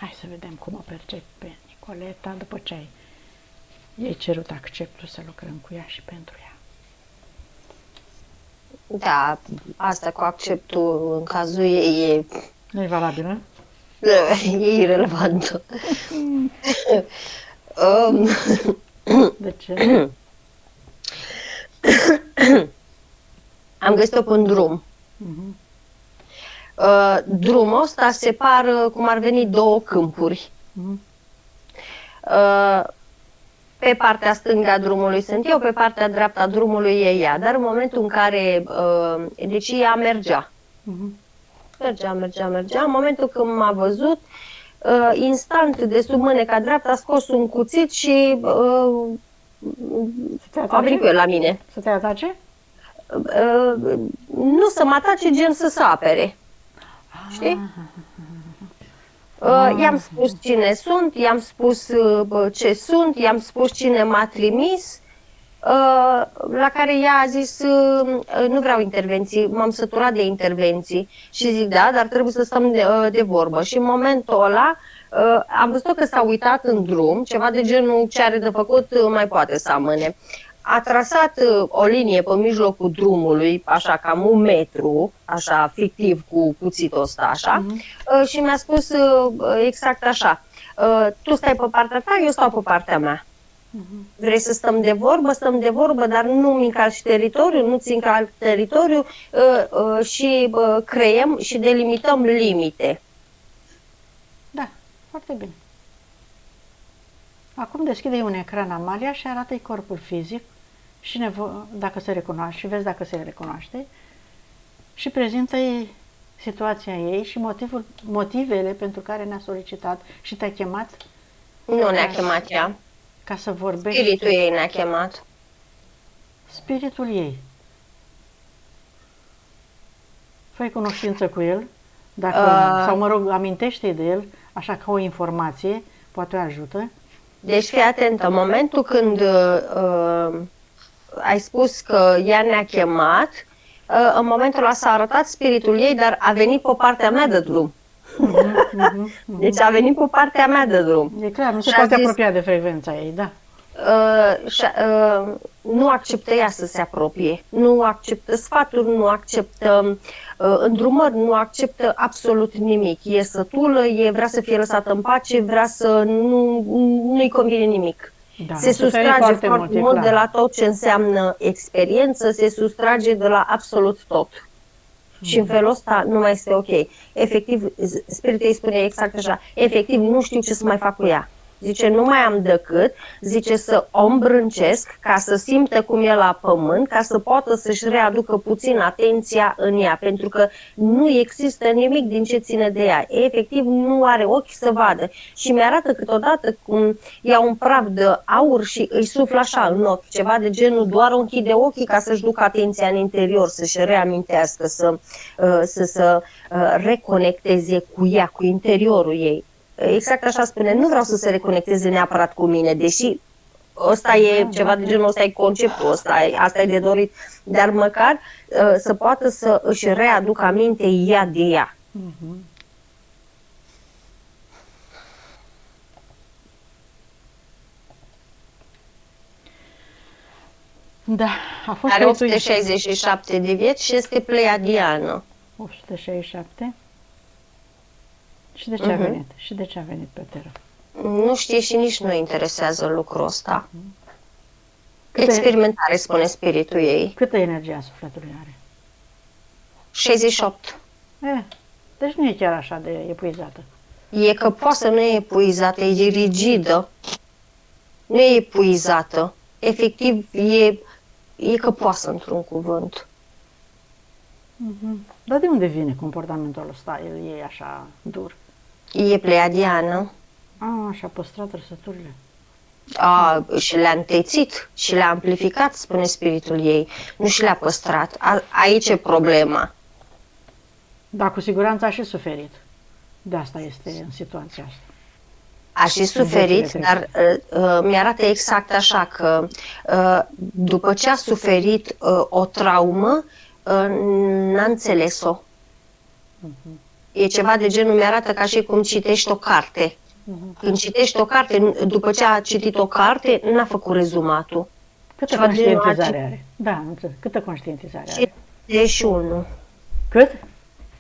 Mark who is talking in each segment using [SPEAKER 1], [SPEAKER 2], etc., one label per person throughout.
[SPEAKER 1] Hai să vedem cum o percepi pe Nicoleta după ce ai cerut acceptul să lucrăm cu ea și pentru ea.
[SPEAKER 2] Da, asta cu acceptul în cazul ei
[SPEAKER 1] Nu e valabilă?
[SPEAKER 2] e irelevantă.
[SPEAKER 1] De ce?
[SPEAKER 2] Am găsit-o pe un drum. Drumul ăsta separă cum ar veni două câmpuri. Pe partea stângă a drumului sunt eu, pe partea dreaptă a drumului e ea. Dar în momentul în care, deci ea mergea. Mergea. În momentul când m-a văzut, instant de sub mâneca dreaptă a scos un cuțit și a venit cu el la mine.
[SPEAKER 1] Să te atace?
[SPEAKER 2] Nu să mă atace, gen să se apere. Știi? I-am spus cine sunt, i-am spus ce sunt, i-am spus cine m-a trimis, la care ea a zis nu vreau intervenții, m-am săturat de intervenții și zic da, dar trebuie să stăm de vorbă. Și în momentul ăla am văzut că s-a uitat în drum, ceva de genul ce are de făcut mai poate să amâne. A trasat o linie pe mijlocul drumului, așa cam 1 metru, așa fictiv cu cuțitul ăsta, așa, și mi-a spus exact așa, tu stai pe partea ta, eu stau pe partea mea. Vrei să stăm de vorbă, dar nu-mi încalci teritoriul, nu-ți încalci teritoriul și creăm și delimităm limite.
[SPEAKER 1] Da, foarte bine. Acum deschide un ecran Amalia și arată-i corpul fizic și dacă se recunoaște, și vezi dacă se recunoaște și prezintă-i situația ei și motivele pentru care ne-a solicitat și te-a chemat.
[SPEAKER 2] Nu ne-a chemat ea.
[SPEAKER 1] Ca să vorbești.
[SPEAKER 2] Spiritul ei ne-a chemat.
[SPEAKER 1] Spiritul ei. Fă cunoștință cu el, dacă, sau mă rog, amintește de el, așa ca o informație, poate o ajută.
[SPEAKER 2] Deci fii atentă, în momentul când ai spus că ea ne-a chemat, în momentul ăla s-a arătat spiritul ei, dar a venit pe partea mea de drum. Deci a venit pe partea mea de drum.
[SPEAKER 1] E clar, nu se poate apropia de frecvența ei, da.
[SPEAKER 2] Nu acceptă ea să se apropie, nu acceptă sfaturi, nu acceptă îndrumări, nu acceptă absolut nimic. E sătulă, vrea să fie lăsată în pace, vrea să nu-i convine nimic.
[SPEAKER 1] Da,
[SPEAKER 2] se sustrage foarte mult de la tot ce înseamnă experiență, se sustrage de la absolut tot. Și în felul ăsta nu mai este ok. Efectiv, spiritul ei spune exact așa, efectiv nu știu ce să mai fac cu ea. Zice, nu mai am decât, zice, să o îmbrâncesc ca să simtă cum e la pământ, ca să poată să-și readucă puțin atenția în ea, pentru că nu există nimic din ce ține de ea. Efectiv, nu are ochi să vadă. Și mi-arată câteodată cum ia un praf de aur și îi suflă așa în ochi, ceva de genul, doar o închide ochii ca să-și ducă atenția în interior, să-și reamintească, să reconecteze cu ea, cu interiorul ei. Exact așa spune, nu vreau să se reconecteze neapărat cu mine, deși ăsta e ceva de genul, ăsta e conceptul, asta e de dorit, dar măcar să poată să își readucă aminte ea de ea.
[SPEAKER 1] Da, a fost
[SPEAKER 2] are 867 de vieți și este pleiadiană.
[SPEAKER 1] 867? Și de ce a venit? Și de ce a venit pe Terra?
[SPEAKER 2] Nu știe și nici nu interesează lucrul ăsta. Experimentare, spune spiritul ei.
[SPEAKER 1] Câtă energie a sufletului are?
[SPEAKER 2] 68.
[SPEAKER 1] Deci nu e chiar așa de epuizată.
[SPEAKER 2] E căpoasă, nu e epuizată, e rigidă. Nu e epuizată. Efectiv, e căpoasă într-un cuvânt.
[SPEAKER 1] Dar de unde vine comportamentul ăsta? El e așa dur.
[SPEAKER 2] E pleiadiană.
[SPEAKER 1] Și-a păstrat trăsăturile.
[SPEAKER 2] Și le-a întețit și le-a amplificat, spune spiritul ei. Nu și le-a păstrat. Aici e problema.
[SPEAKER 1] Da, cu siguranță a și suferit. De asta este în situația asta.
[SPEAKER 2] A și suferit, dar mi-arată exact așa că după ce a suferit o traumă, n-a înțeles-o. E ceva de genul, mi-arată ca și cum citești o carte. Când citești o carte, după ce a citit o carte, n-a făcut rezumatul.
[SPEAKER 1] Câtă conștientizare are? Da, câtă conștientizare are?
[SPEAKER 2] 51.
[SPEAKER 1] Cât?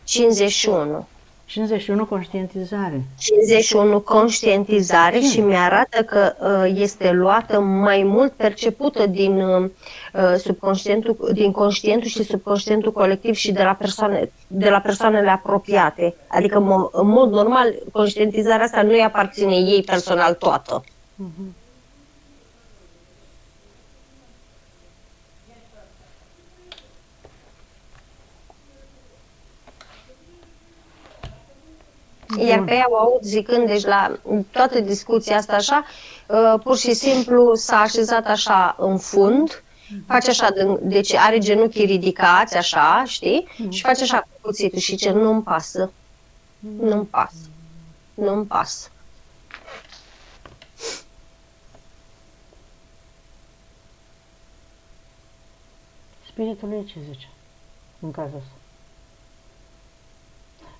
[SPEAKER 2] 51.
[SPEAKER 1] 51 conștientizare.
[SPEAKER 2] 51 conștientizare și mi-arată că este luată mai mult percepută din din conștientul și subconștientul colectiv și de la persoanele apropiate. Adică, în mod normal, conștientizarea asta nu îi aparține ei personal toată. Iar pe ea o aud zicând, deci la toată discuția asta așa, pur și simplu s-a așezat așa în fund, face așa, deci are genunchii ridicați așa, știi? Și face așa cu cuțitul și zice, nu-mi pasă, nu-mi pasă, nu-mi pasă.
[SPEAKER 1] Spiritul ei ce zice în cazul ăsta?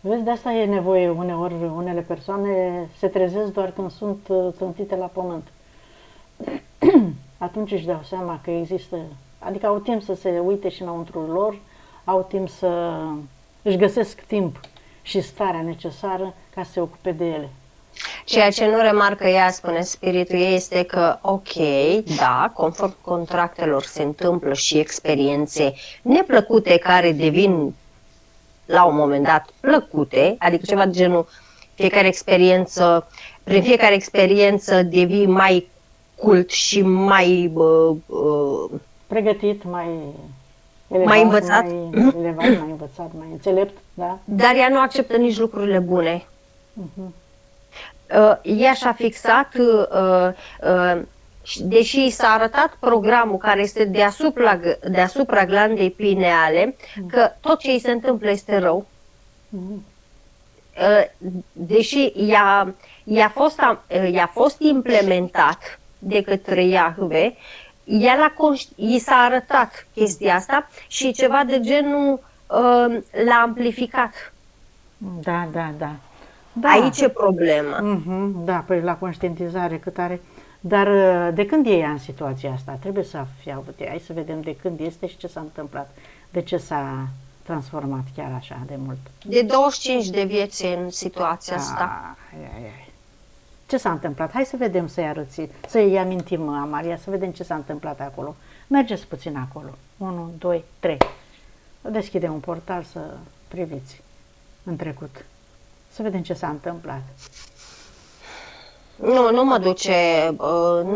[SPEAKER 1] Vezi, de asta e nevoie uneori, unele persoane se trezesc doar când sunt țintite la pământ. Atunci își dau seama că există, adică au timp să se uite și înăuntru lor, au timp să își găsesc timp și starea necesară ca să se ocupe de ele.
[SPEAKER 2] Ceea ce nu remarcă ea, spune spiritul ei, este că, ok, da, conform contractelor se întâmplă și experiențe neplăcute care devin la un moment dat plăcute, adică ceva de genul prin fiecare experiență devii mai cult și mai
[SPEAKER 1] pregătit, mai
[SPEAKER 2] învățat,
[SPEAKER 1] mai învățat, mai înțelept, da?
[SPEAKER 2] Dar ea nu acceptă nici lucrurile bune. Ea și-a fixat, deși s-a arătat programul care este deasupra glandei pineale, că tot ce îi se întâmplă este rău. Deși i-a fost implementat de către Iahve, i s-a arătat chestia asta și ceva de genul l-a amplificat.
[SPEAKER 1] Da.
[SPEAKER 2] Aici e problema.
[SPEAKER 1] Da, păi la conștientizare cât are. Dar de când e ea în situația asta? Trebuie să fie avut. Hai să vedem de când este și ce s-a întâmplat. De ce s-a transformat chiar așa de mult?
[SPEAKER 2] De 25 de vieți în situația asta.
[SPEAKER 1] Ce s-a întâmplat? Hai să vedem, să-i arăți, să-i amintim, Amalia, să vedem ce s-a întâmplat acolo. Mergeți puțin acolo. 1, 2, 3. Deschidem un portal să priviți în trecut. Să vedem ce s-a întâmplat.
[SPEAKER 2] Nu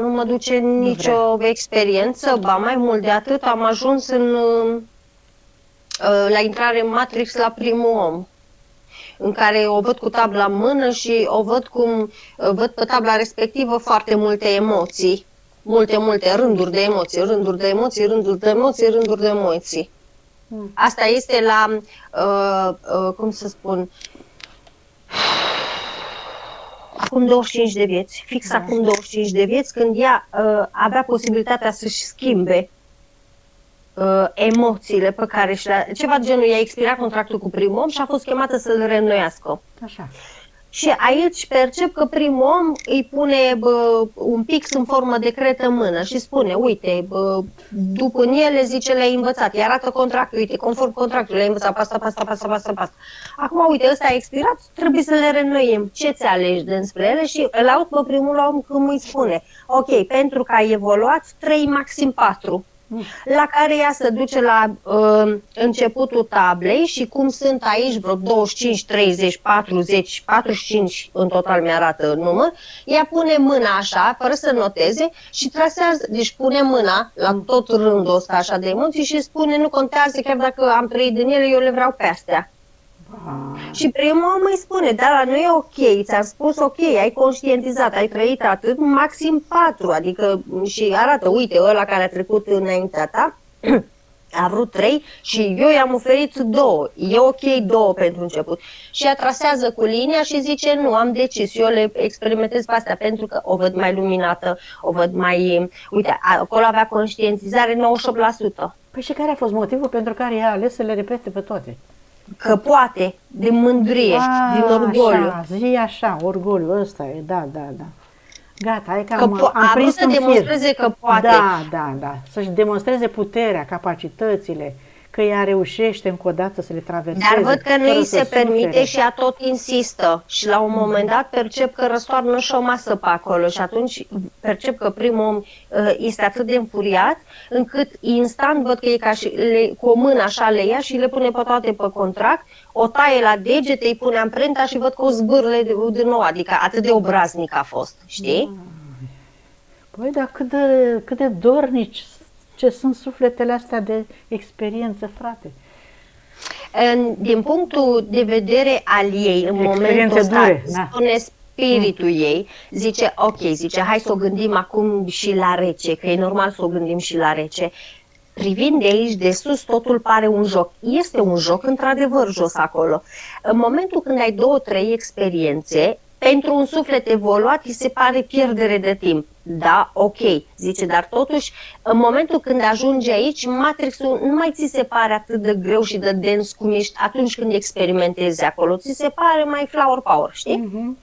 [SPEAKER 2] mă duce nicio experiență, ba mai mult de atât, am ajuns la intrare în Matrix la primul om, în care o văd cu tabla în mână și o văd văd pe tabla respectivă foarte multe emoții, multe rânduri de emoții, rânduri de emoții. Asta este la, cum să spun, acum 25 de vieți, fix acum 25 de vieți, când ea avea posibilitatea să-și schimbe emoțiile pe care ceva de genul, i-a expirat contractul cu primul om și a fost chemată să-l reînnoiască.
[SPEAKER 1] Așa.
[SPEAKER 2] Și aici percep că primul om îi pune un pix în formă de cretă în mână și spune, uite, după ele zice, le-ai învățat, îi arată contractul, uite, conform contractului, le-ai învățat pasta. Acum, uite, ăsta a expirat, trebuie să le reînnoim. Ce ți alegi dinspre ele? Și îl aud pe primul om cum îi spune, ok, pentru că ai evoluat, 3, maxim 4. La care ea se duce la începutul tablei și cum sunt aici vreo 25, 30, 40, 45 în total mi-arată număr, ea pune mâna așa, fără să noteze și trasează, deci pune mâna la tot rândul ăsta așa de emoții și spune nu contează, chiar dacă am trăit din ele, eu le vreau pe astea. Și primul om îi spune, dar nu e ok, ți-am spus ok, ai conștientizat, ai trăit atât, maxim 4, adică și arată, uite, ăla care a trecut înaintea ta, a vrut 3 și eu i-am oferit 2, e ok 2 pentru început. Și ea trasează cu linia și zice, nu, am decis, eu le experimentez pe astea pentru că o văd mai luminată, o văd mai, uite, acolo avea conștientizare 98%.
[SPEAKER 1] Păi și care a fost motivul pentru care ea a ales să le repete pe toate?
[SPEAKER 2] că poate, din mândrie, din orgoliu.
[SPEAKER 1] Așa, zi așa, orgoliu, ăsta e, da. Gata, hai că
[SPEAKER 2] am
[SPEAKER 1] prins
[SPEAKER 2] vrut să
[SPEAKER 1] un fir.
[SPEAKER 2] demonstreze că poate.
[SPEAKER 1] Da. Să-și demonstreze puterea, capacitățile, că ea reușește încă o dată să le traverseze.
[SPEAKER 2] Dar văd că nu îi se permite
[SPEAKER 1] sufere.
[SPEAKER 2] și ea tot insistă. Și la un moment dat percep că răstoarnă și o masă pe acolo și atunci percep că primul om este atât de înfuriat încât instant văd că e ca și cu o mână așa le ia și le pune pe toate pe contract, o taie la degete, îi pune amprenta și văd că o zbârle din nou, adică atât de obraznic a fost, știi?
[SPEAKER 1] Păi, dar cât de dornici ce sunt sufletele astea de experiență, frate.
[SPEAKER 2] Din punctul de vedere al ei, în momentul ăsta, spune spiritul ei, zice, ok, zice, hai să o gândim acum și la rece, că e normal să o gândim și la rece. Privind de aici, de sus, totul pare un joc. Este un joc, într-adevăr, jos acolo. În momentul când ai 2-3 experiențe, pentru un suflet evoluat, îi se pare pierdere de timp. Da, ok, zice, dar totuși, în momentul când ajungi aici, Matrix-ul nu mai ți se pare atât de greu și de dens cum ești atunci când experimentezi acolo. Ți se pare mai flower power, știi?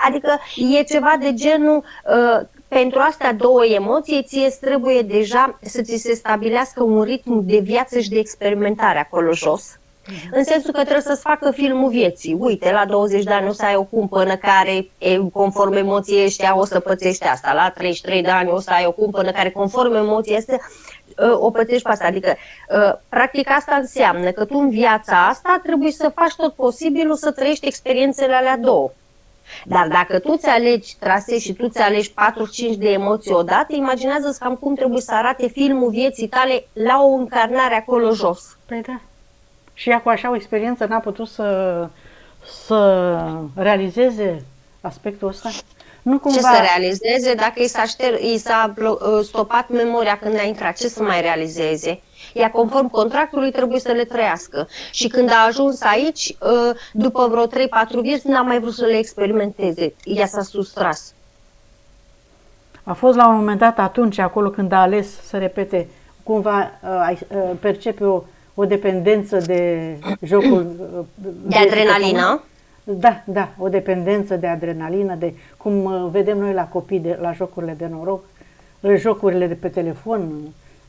[SPEAKER 2] Adică e ceva de genul, pentru astea două emoții, ție îți trebuie deja să ți se stabilească un ritm de viață și de experimentare acolo jos. În sensul că trebuie să-ți facă filmul vieții. Uite, la 20 de ani o să ai o cumpănă care, conform emoției ăștia, o să pățești asta. La 33 de ani o să ai o cumpănă care, conform emoției astea, o pățești pe asta. Adică, practic, asta înseamnă că tu în viața asta trebuie să faci tot posibilul să trăiești experiențele alea două. Dar dacă tu ți alegi trasee și tu ți alegi 4-5 de emoții odată, imaginează-ți cam cum trebuie să arate filmul vieții tale la o încarnare acolo jos.
[SPEAKER 1] Păi da. Și ea cu așa o experiență n-a putut să realizeze aspectul ăsta? Nu cumva...
[SPEAKER 2] Ce să realizeze dacă i s-a stopat memoria când a intrat? Ce să mai realizeze? Ea, conform contractului, trebuie să le trăiască. Și când a ajuns aici, după vreo 3-4 vieți, n-a mai vrut să le experimenteze. Ea s-a sustras.
[SPEAKER 1] A fost la un moment dat atunci, acolo când a ales să repete, cumva percepe o dependență de jocul...
[SPEAKER 2] De adrenalină?
[SPEAKER 1] Da, o dependență de adrenalină, de cum vedem noi la copii la jocurile de noroc, jocurile de pe telefon,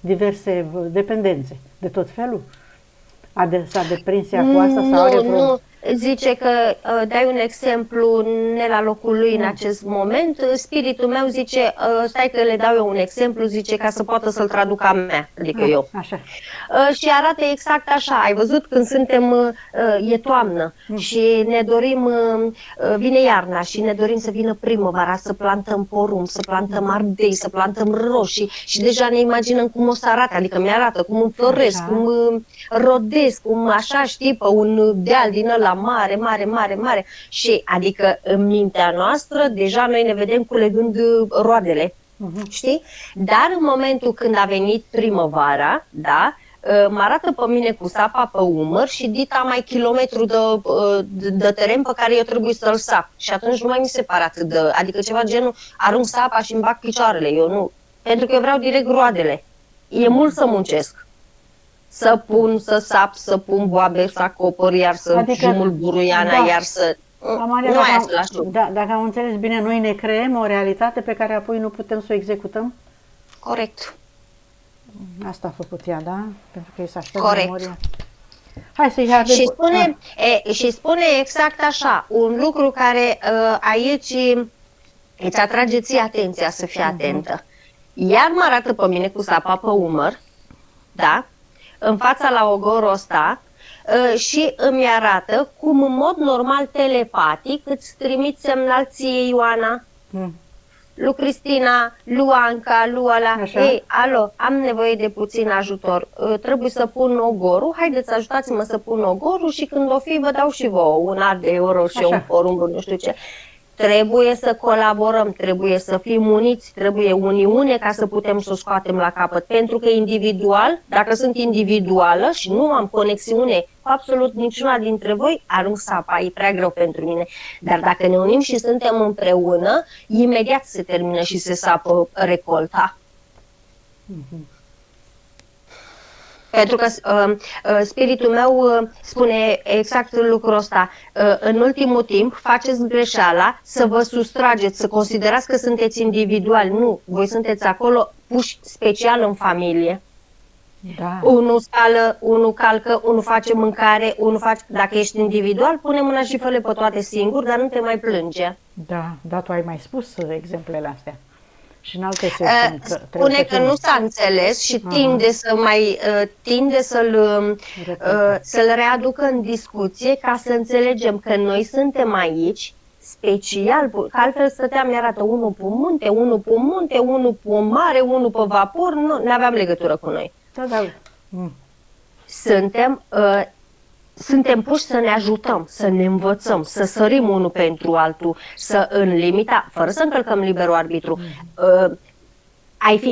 [SPEAKER 1] diverse dependențe de tot felul. S-a deprins ea cu asta? Sau are vreo...
[SPEAKER 2] Nu. Zice că dai un exemplu ne la locul lui în acest moment. Spiritul meu zice, stai că le dau eu un exemplu, zice, ca să poată să-l traduc a mea, adică eu.
[SPEAKER 1] Așa.
[SPEAKER 2] Și arată exact așa. Ai văzut când suntem, e toamnă și ne dorim, vine iarna și ne dorim să vină primăvara, să plantăm porumb, să plantăm ardei, să plantăm roșii și deja ne imaginăm cum o să arate, adică mi-arată cum înfloresc, cum rodesc, cum așa, știi, pe un deal din ăla mare și adică în mintea noastră deja noi ne vedem culegând roadele, știi? Dar în momentul când a venit primăvara, da, mă arată pe mine cu sapa pe umăr și dita mai kilometru de teren pe care eu trebuie să-l sap. Și atunci nu mai mi se pare atât de... Adică ceva genul, arunc sapa și îmi bag picioarele, eu nu. Pentru că eu vreau direct roadele. E mult să muncesc. Să pun, să sap, să pun boabe, să acopăr, iar să jumul buruiana, iar să...
[SPEAKER 1] Amalia, dacă am înțeles bine, noi ne creăm o realitate pe care apoi nu putem să o executăm?
[SPEAKER 2] Corect.
[SPEAKER 1] Asta a făcut ea, da? Pentru că e să aștept memoria.
[SPEAKER 2] Hai să-i și spune exact așa, un lucru care aici îți atrage ție atenția să fii atentă. Iar mă arată pe mine cu sapa pe umăr, da? În fața la ogorul ăsta și îmi arată cum în mod normal telepatic îți trimit semnal ție, Ioana, lui Cristina, lui Anca, lui ăla. Ei, alo, am nevoie de puțin ajutor, trebuie să pun ogorul, haideți ajutați-mă să pun ogorul și când o fi vă dau și vouă un ard de euro și un porumb, nu știu ce. Trebuie să colaborăm, trebuie să fim uniți, trebuie uniune ca să putem să o scoatem la capăt. Pentru că individual, dacă sunt individuală și nu am conexiune cu absolut niciuna dintre voi, arunc sapa, e prea greu pentru mine. Dar dacă ne unim și suntem împreună, imediat se termină și se sapă recolta. Pentru că spiritul meu spune exact lucrul ăsta. În ultimul timp faceți greșeala să vă sustrageți, să considerați că sunteți individuali. Nu, voi sunteți acolo puși special în familie.
[SPEAKER 1] Da.
[SPEAKER 2] Unul spală, unul calcă, unul face mâncare, unul face... Dacă ești individual, pune mâna și fă-le pe toate singur, dar nu te mai plânge.
[SPEAKER 1] Da, tu ai mai spus exemplele astea. Și în alte sesiuni.
[SPEAKER 2] Spune că nu s-a înțeles și tinde să-l readucă în discuție ca să înțelegem că noi suntem aici special, că altfel stăteam, mi-arată unul pe munte, unul pe munte, unul pe mare, unul pe vapor, nu aveam legătură cu noi.
[SPEAKER 1] Da.
[SPEAKER 2] Suntem puși să ne ajutăm, să ne învățăm, să sărim unul pentru altul, să în limita, fără să încălcăm liberul arbitru.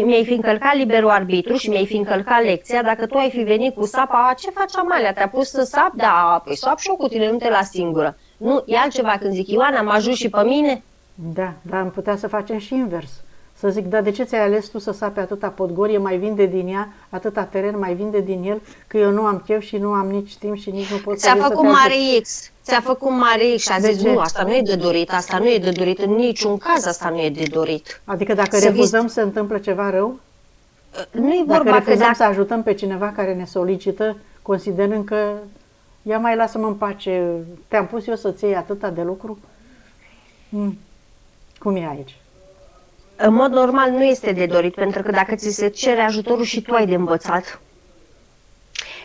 [SPEAKER 2] Mi-ai fi încălcat liberul arbitru și mi-ai fi încălcat lecția dacă tu ai fi venit cu sapa, ce faci, Amalia, te-a pus să sap? Da, păi sap și eu cu tine, nu te las singură. Nu, e altceva când zic, Ioana, m-a ajuns și pe mine?
[SPEAKER 1] Da, dar am putea să facem și invers. Să zic, dar de ce ți-ai ales tu să sapi atâta podgorie, mai vinde din ea, atâta teren, mai vinde din el, că eu nu am chef și nu am nici timp și nici nu pot să...
[SPEAKER 2] Ți-a făcut mare X, și a zis, nu, asta nu e de dorit, asta nu e de dorit, în niciun caz asta nu e de dorit.
[SPEAKER 1] Adică dacă refuzăm, se întâmplă ceva rău?
[SPEAKER 2] Nu e vorba
[SPEAKER 1] dacă refuzăm să ajutăm pe cineva care ne solicită, considerând că ia mai lasă-mă în pace, te-am pus eu să-ți iei atâta de lucru? Cum e aici?
[SPEAKER 2] În mod normal nu este de dorit, pentru că dacă ți se cere ajutorul și tu ai de învățat.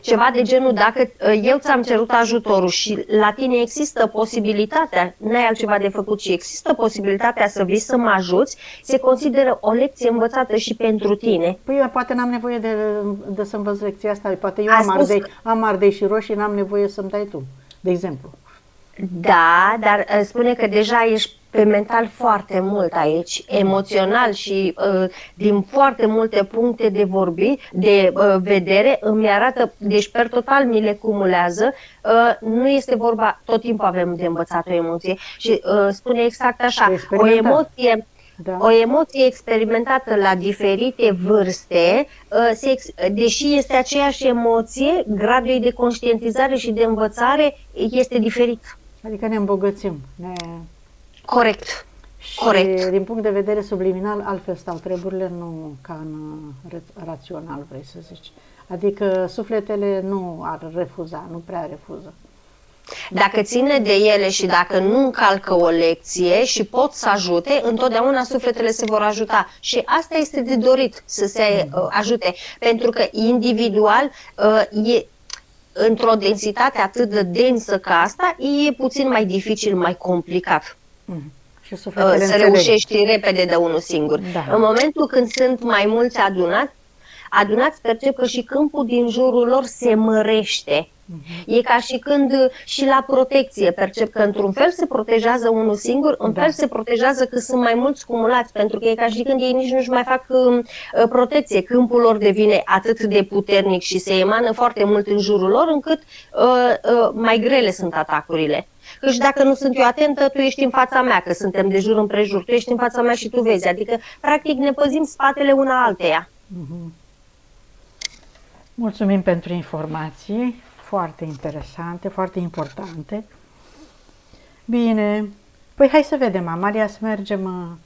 [SPEAKER 2] Ceva de genul, dacă eu ți-am cerut ajutorul și la tine există posibilitatea, n-ai altceva de făcut și există posibilitatea să vii să mă ajuți, se consideră o lecție învățată și pentru tine.
[SPEAKER 1] Păi poate n-am nevoie de să învăț lecția asta, poate eu am ardei și roșii, n-am nevoie să-mi dai tu, de exemplu.
[SPEAKER 2] Da, dar spune că deja ești pe mental foarte mult aici, emoțional și din foarte multe puncte de vedere îmi arată, deci per total mi le cumulează, nu este vorba, tot timpul avem de învățat o emoție și spune exact așa, o emoție experimentată la diferite vârste, deși este aceeași emoție, gradul ei de conștientizare și de învățare este diferit.
[SPEAKER 1] Adică ne îmbogățim.
[SPEAKER 2] Corect.
[SPEAKER 1] Și din punct de vedere subliminal, altfel stau treburile, nu ca în rațional, vrei să zici. Adică sufletele nu ar refuza, nu prea refuză.
[SPEAKER 2] Dacă ține de ele și dacă nu încalcă o lecție și pot să ajute, întotdeauna sufletele se vor ajuta. Și asta este de dorit, să se ajute. Pentru că individual într-o densitate atât de densă ca asta, e puțin mai dificil, mai complicat.
[SPEAKER 1] Și să
[SPEAKER 2] reușești repede de unul singur.
[SPEAKER 1] Da.
[SPEAKER 2] În momentul când sunt mai mulți adunați, percep că și câmpul din jurul lor se mărește. E ca și când și la protecție percep că într-un fel se protejează unul singur, în fel se protejează că sunt mai mulți cumulați, pentru că e ca și când ei nici nu-și mai fac protecție. Câmpul lor devine atât de puternic și se emană foarte mult în jurul lor, încât mai grele sunt atacurile. Că și dacă nu sunt eu atentă, tu ești în fața mea, că suntem de jur împrejur, tu ești în fața mea și tu vezi. Adică, practic, ne păzim spatele una alteia.
[SPEAKER 1] Mulțumim pentru informații foarte interesante, foarte importante. Bine, păi hai să vedem, Amalia, să mergem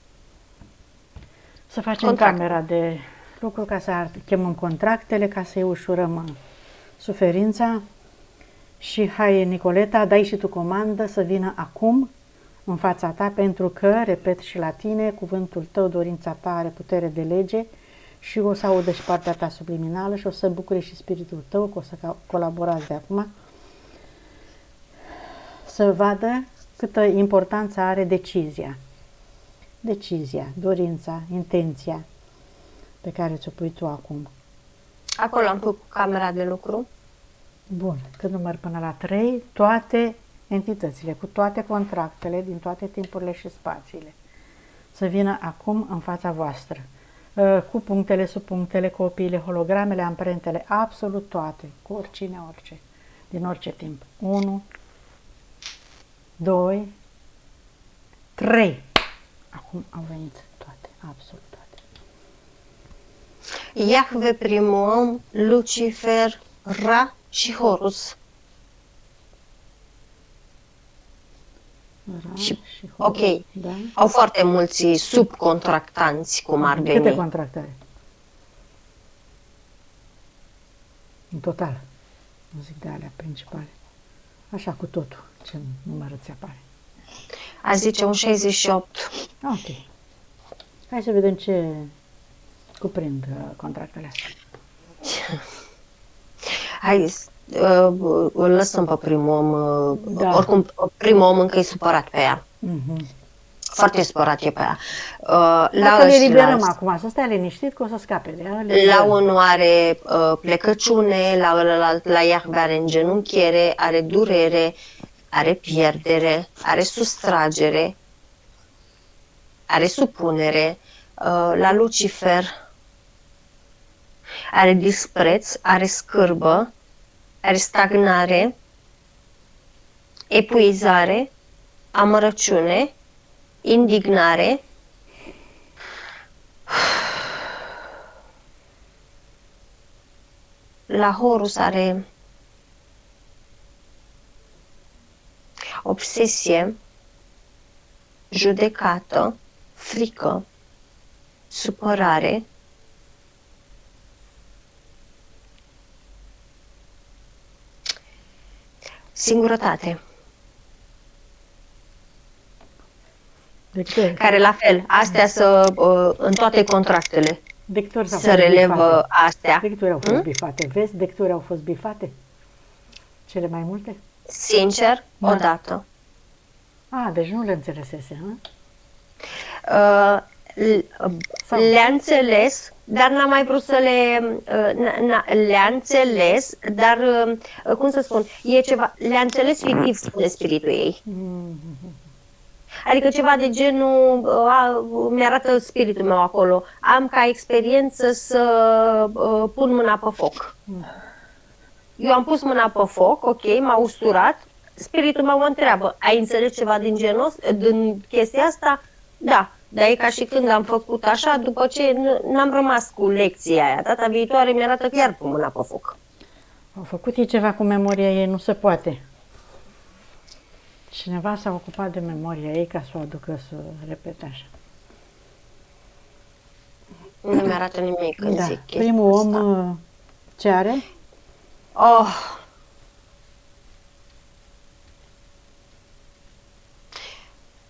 [SPEAKER 1] să facem camera de lucru, ca să chemăm contractele, ca să-i ușurăm suferința. Și hai, Nicoleta, dai și tu comandă să vină acum în fața ta, pentru că, repet și la tine, cuvântul tău, dorința ta are putere de lege și o să audă și partea ta subliminală și o să bucure și spiritul tău, că o să colaborați de acum, să vadă câtă importanță are decizia. Decizia, dorința, intenția pe care ți-o pui tu acum.
[SPEAKER 2] Acolo am pus camera de lucru.
[SPEAKER 1] Bun, când număr până la 3, toate entitățile, cu toate contractele, din toate timpurile și spațiile, să vină acum în fața voastră, cu punctele, subpunctele, copiile, hologramele, amprentele, absolut toate, cu oricine, orice, din orice timp. 1, 2, 3. Acum au venit toate, absolut toate.
[SPEAKER 2] Iahve primul om, Lucifer, Ra și Horus.
[SPEAKER 1] Ra
[SPEAKER 2] Și,
[SPEAKER 1] și Horus.
[SPEAKER 2] ok,
[SPEAKER 1] Da?
[SPEAKER 2] au foarte mulți subcontractanți, cum ar
[SPEAKER 1] Câte
[SPEAKER 2] veni.
[SPEAKER 1] contracte are? În total. Nu zic de alea principale. Așa cu totul. Ce număr îți apare?
[SPEAKER 2] A zice un 68.
[SPEAKER 1] Ok. Hai să vedem ce cuprind contractele astea.
[SPEAKER 2] Hai, îl lăsăm pe primul om.
[SPEAKER 1] Da.
[SPEAKER 2] Oricum, primul om încă e supărat pe ea.
[SPEAKER 1] Mhm.
[SPEAKER 2] Foarte supărat e pe ea.
[SPEAKER 1] Dacă le eliberăm acum, să stai liniștit că o să scape de ea.
[SPEAKER 2] La unul are plecăciune, la ălălalt, la Iahve are îngenunchiere, are durere, are pierdere, are sustragere, are supunere. La Lucifer are dispreț, are scârbă, are stagnare, epuizare, amărăciune, indignare, la Horus are obsesie, judecată, frică, supărare, singurătate. Care la fel, astea în toate contractele se relevă astea.
[SPEAKER 1] De câte ori au fost bifate? Vezi, de câte ori au fost bifate? Cele mai multe?
[SPEAKER 2] Sincer, odată.
[SPEAKER 1] Deci nu le înțelesese, hă?
[SPEAKER 2] Le-a înțeles, dar n-a mai vrut să le-a înțeles, dar, cum să spun, e ceva, le-a înțeles fictiv, spune spiritul ei. Adică ceva de genul, mi-arată spiritul meu acolo, am ca experiență să pun mâna pe foc. Eu am pus mâna pe foc, ok, m-a usturat, spiritul meu mă întreabă, ai înțeles ceva din chestia asta? Da, dar e ca și când am făcut așa, după ce n-am rămas cu lecția aia. Data viitoare mi-arată că iar pun mâna pe foc.
[SPEAKER 1] Au făcut ei ceva cu memoria ei, nu se poate. Cineva s-a ocupat de memoria ei ca să o aducă să repete așa.
[SPEAKER 2] Nu mi-arată nimic când zic chestia
[SPEAKER 1] Primul
[SPEAKER 2] asta.
[SPEAKER 1] om ce are?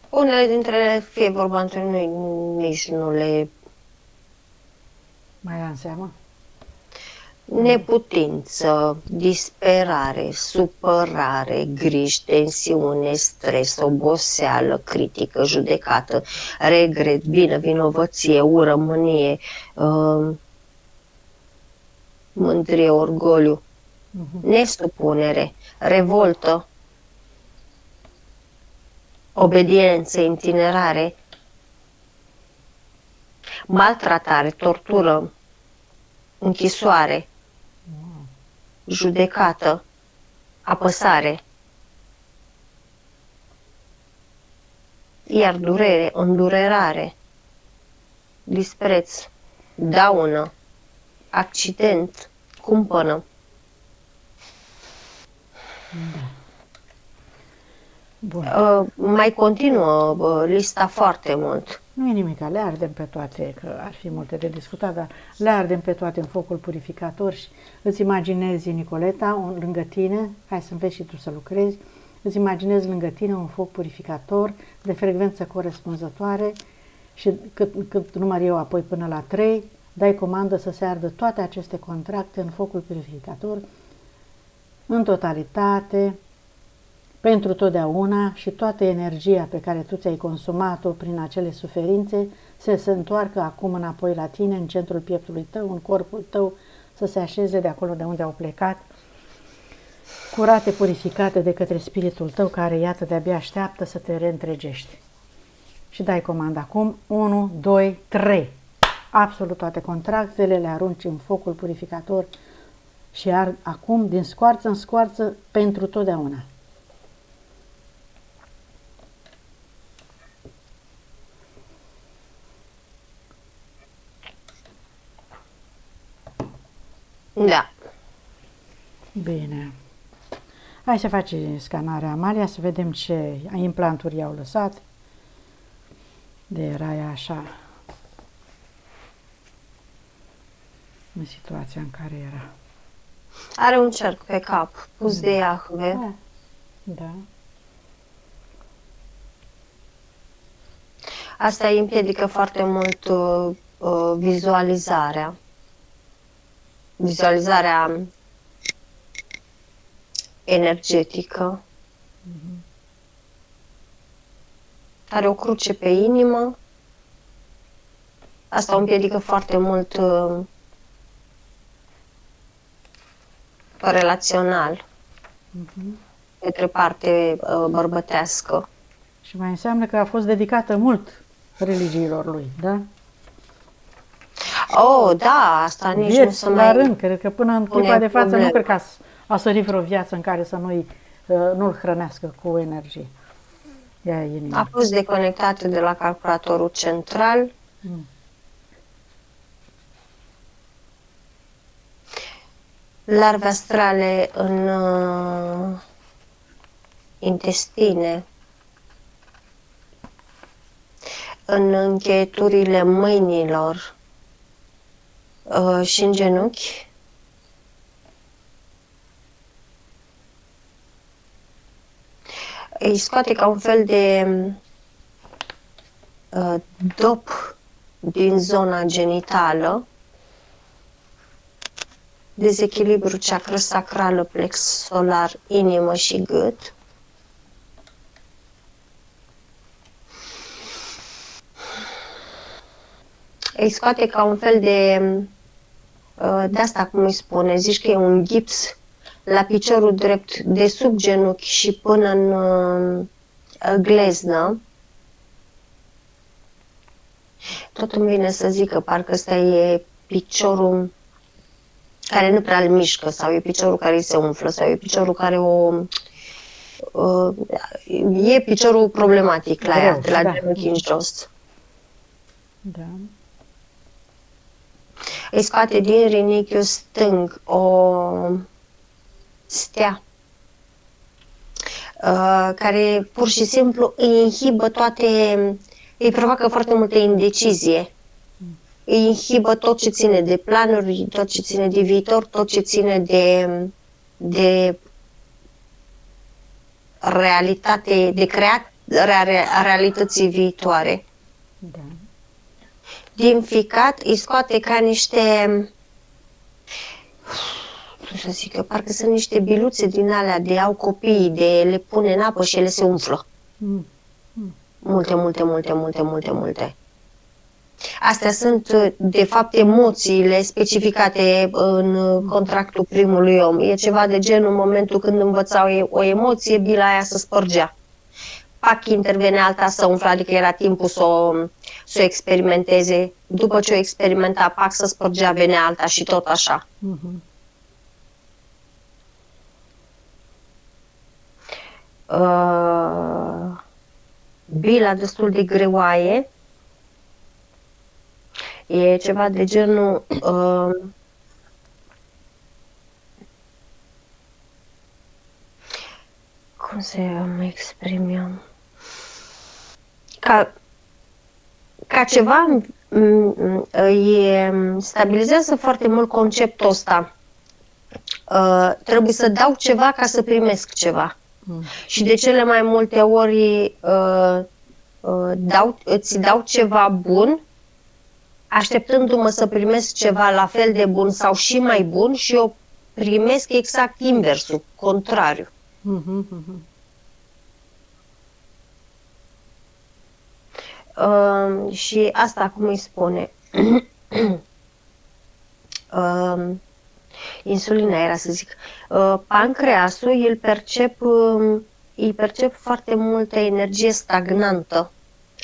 [SPEAKER 2] Unele dintre ele, fie vorba între noi, nici nu le...
[SPEAKER 1] Mai ia în seamă?
[SPEAKER 2] Neputință, disperare, supărare, griji, tensiune, stres, oboseală, critică, judecată, regret, vinovăție, ură, mânie, mândrie, orgoliu, nesupunere, revoltă, obediență, itinerare, maltratare, tortură, închisoare, judecată, apăsare, iar durere, îndurerare, dispreț, daună, accident, cumpănă.
[SPEAKER 1] Bun.
[SPEAKER 2] Mai continuă lista foarte mult.
[SPEAKER 1] Nu e nimic, le ardem pe toate, că ar fi multe de discutat, dar le ardem pe toate în focul purificator și îți imaginezi, Nicoleta, lângă tine, hai să înveți și tu să lucrezi, îți imaginezi lângă tine un foc purificator de frecvență corespunzătoare și cât număr eu apoi până la 3, dai comandă să se ardă toate aceste contracte în focul purificator, în totalitate, pentru totdeauna, și toată energia pe care tu ți-ai consumat-o prin acele suferințe să se întoarcă acum înapoi la tine, în centrul pieptului tău, în corpul tău, să se așeze de acolo de unde au plecat, curate, purificate de către spiritul tău, care, iată, de-abia așteaptă să te reîntregești. Și dai comanda acum, 1, 2, 3. Absolut toate contractele le arunci în focul purificator și ard acum din scoarță în scoarță pentru totdeauna.
[SPEAKER 2] Da.
[SPEAKER 1] Bine. Hai să faci scanarea, Amalia, să vedem ce implanturi i-au lăsat. De era ea așa în situația în care era.
[SPEAKER 2] Are un cerc pe cap, pus de Iahve.
[SPEAKER 1] Da.
[SPEAKER 2] Asta îi împiedică foarte mult vizualizarea. Vizualizarea energetică. Are o cruce pe inimă. Asta o împiedică foarte mult relațional. Către parte bărbătească.
[SPEAKER 1] Și mai înseamnă că a fost dedicată mult religiilor lui, da?
[SPEAKER 2] Oh, da, asta nici nu se
[SPEAKER 1] la
[SPEAKER 2] mai...
[SPEAKER 1] rând, cred că până în clipa de față nu cred că a sărit vreo viață în care să nu-l hrănească cu energie.
[SPEAKER 2] A fost deconectată de la calculatorul central. Larve astrale în intestine, în încheieturile mâinilor și în genunchi. Îi scoate ca un fel de dop din zona genitală, dezechilibru ceacră sacrală, plex solar, inimă și gât. Îi scoate ca un fel de asta, cum îi spune, zici că e un gips la piciorul drept, de sub genunchi și până în gleznă. Tot îmi vine să zic că parcă ăsta e piciorul care nu prea îl mișcă, sau e piciorul care îi se umflă, sau e piciorul care e piciorul problematic la ea, de la genunchi în jos.
[SPEAKER 1] Da.
[SPEAKER 2] Îi scoate din rinichiul stâng o stea care pur și simplu îi inhibă îi provoacă foarte multă indecizie. Îi inhibă tot ce ține de planuri, tot ce ține de viitor, tot ce ține de realitate, de crearea realității viitoare.
[SPEAKER 1] Da.
[SPEAKER 2] Din ficat îi scoate ca niște, nu să zic eu, parcă sunt niște biluțe din alea de au copiii, de le pune în apă și ele se umflă. Multe. Astea sunt, de fapt, emoțiile specificate în contractul primului om. E ceva de genul, în momentul când învățau o emoție, bila aia se spărgea. Pac, intervenea alta să umfla, adică era timpul să o experimenteze. După ce o experimenta, pac, să spărgea, venea alta și tot așa. Bila destul de greoaie. E ceva de genul cum să mă exprim eu? Ca ceva stabilizează foarte mult conceptul ăsta. Trebuie să dau ceva ca să primesc ceva. Și de cele mai multe ori îți dau ceva bun, așteptându-mă să primesc ceva la fel de bun sau și mai bun, și eu primesc exact inversul, contrariu. Și asta, cum îi spune, insulina era să zic, pancreasul îi percep foarte multă energie stagnantă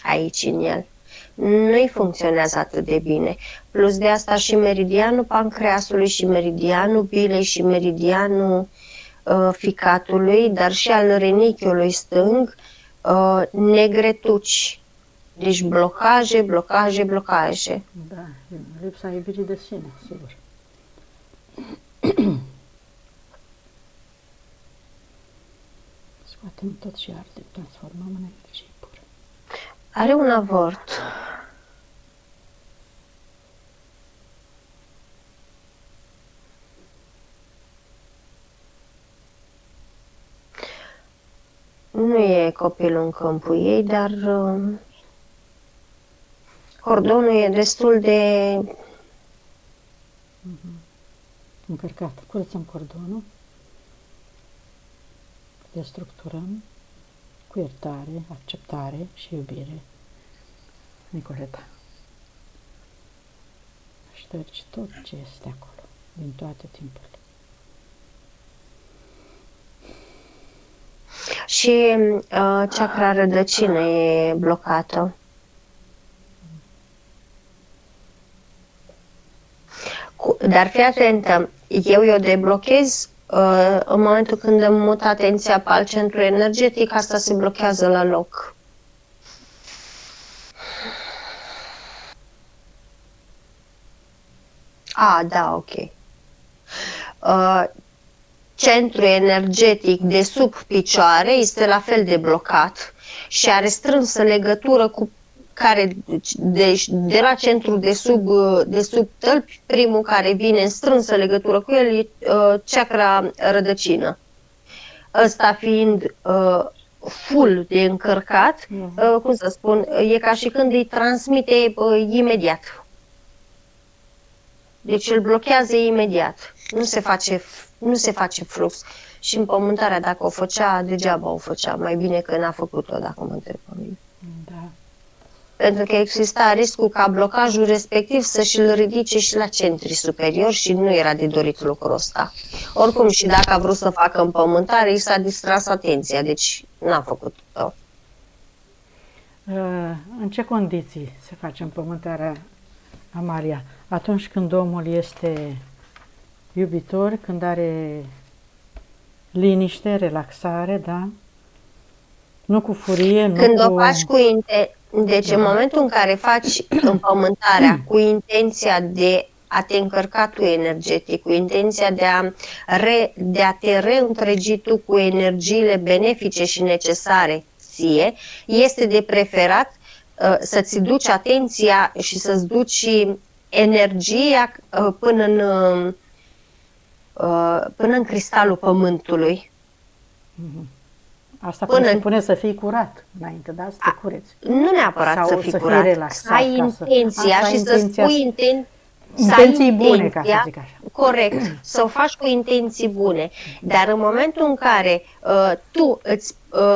[SPEAKER 2] aici în el. Nu-i funcționează atât de bine. Plus de asta și meridianul pancreasului și meridianul bilei și meridianul ficatului, dar și al rinichiului stâng, negretuci. Deci blocaje.
[SPEAKER 1] Da, lipsa iubirii de sine, sigur. nu tot și arde, transformăm în energie pură.
[SPEAKER 2] Are un avort. Nu e copilul în câmpul ei, dar cordonul e destul de
[SPEAKER 1] Încărcat. Curățăm cordonul, destructurăm cu iertare, acceptare și iubire. Nicoleta, ștergi tot ce este acolo, din toate timpurile.
[SPEAKER 2] Și chakra rădăcină e blocată. Dar fii atentă, eu o deblochez în momentul când îmi mut atenția pe alt centru energetic, asta se blochează la loc. Da, ok. Centrul energetic de sub picioare este la fel de blocat și are strânsă legătură cu care de la centrul de sub tălpi, primul care vine în strânsă legătură cu el e chakra rădăcină. Ăsta fiind full de încărcat, cum să spun, e ca și când îi transmite imediat. Deci îl blochează imediat. Nu se face flux. Și împământarea, dacă o făcea, degeaba o făcea. Mai bine că n-a făcut-o, dacă mă întreb pe mine.
[SPEAKER 1] Da.
[SPEAKER 2] Pentru că exista riscul ca blocajul respectiv să și-l ridice și la centrii superiori și nu era de dorit lucrul ăsta. Oricum, și dacă a vrut să facă împământare, i s-a distras atenția, deci n-a făcut-o.
[SPEAKER 1] În ce condiții se face împământarea, Amalia? Atunci când omul este iubitor, când are liniște, relaxare, da? Nu cu furie,
[SPEAKER 2] când o faci cu deci în momentul în care faci împământarea cu intenția de a te încărca tu energetic, cu intenția de a te reîntregi tu cu energiile benefice și necesare ție, este de preferat să-ți duci atenția și să-ți duci energia până în cristalul pământului.
[SPEAKER 1] Asta presupune să fii curat înainte, da? Să te cureți.
[SPEAKER 2] Nu neapărat
[SPEAKER 1] sau
[SPEAKER 2] să fii curat,
[SPEAKER 1] relaxat,
[SPEAKER 2] să ai intenția și să spui
[SPEAKER 1] intenții bune, ca să zic așa.
[SPEAKER 2] Corect, să o faci cu intenții bune. Dar în momentul în care tu îți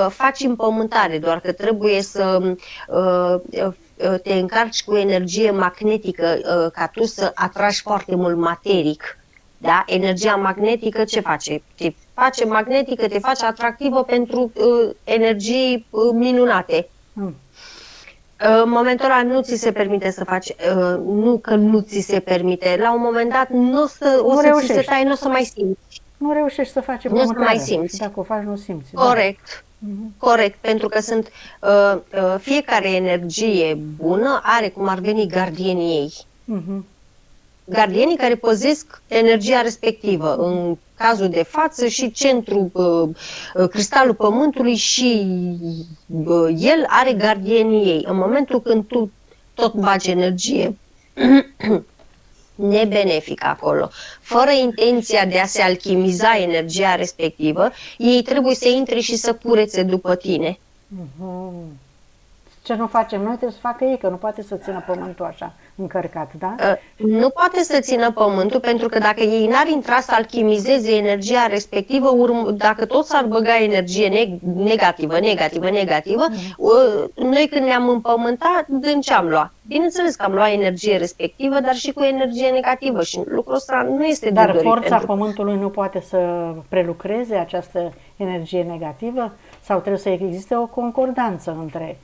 [SPEAKER 2] faci împământare, doar că trebuie să te încarci cu energie magnetică ca tu să atragi foarte mult materic. Da? Energia magnetică ce face? Te face magnetică, te face atractivă pentru energii minunate. În momentul ăla nu ți se permite să faci, nu că nu ți se permite, la un moment dat o să ți se taie, nu o să mai simți.
[SPEAKER 1] Nu reușești să faci
[SPEAKER 2] nu o să mai simți.
[SPEAKER 1] Și dacă o faci, nu simți.
[SPEAKER 2] Corect. Da? Corect, pentru că sunt fiecare energie bună are cum ar veni gardienii ei. Gardienii care păzesc energia respectivă, în cazul de față și centrul, cristalul pământului și el are gardienii ei. În momentul când tu tot bagi energie nebenefică acolo, fără intenția de a se alchimiza energia respectivă, ei trebuie să intre și să curețe după tine.
[SPEAKER 1] Ce nu facem noi, trebuie să facă ei, că nu poate să țină pământul așa încărcat, da?
[SPEAKER 2] Nu poate să țină pământul, pentru că dacă ei n-ar intra să alchimizeze energia respectivă, dacă tot s-ar băga energie negativă, noi când ne-am împământat, din ce am luat? Bineînțeles că am luat energie respectivă, dar și cu energie negativă și lucrul ăsta nu este de dorit.
[SPEAKER 1] Dar forța pământului nu poate să prelucreze această energie negativă? Sau trebuie să existe o concordanță între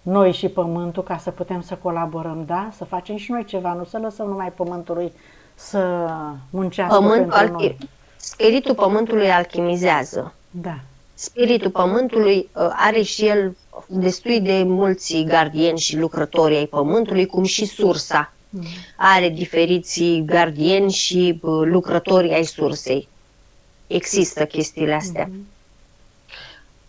[SPEAKER 1] noi și pământul ca să putem să colaborăm, da? Să facem și noi ceva, nu să lăsăm numai pământului să muncească pentru noi.
[SPEAKER 2] Spiritul pământului alchimizează.
[SPEAKER 1] Da.
[SPEAKER 2] Spiritul pământului are și el destui de mulți gardieni și lucrători ai pământului, cum și sursa. Are diferiți gardieni și lucrători ai sursei. Există chestiile astea.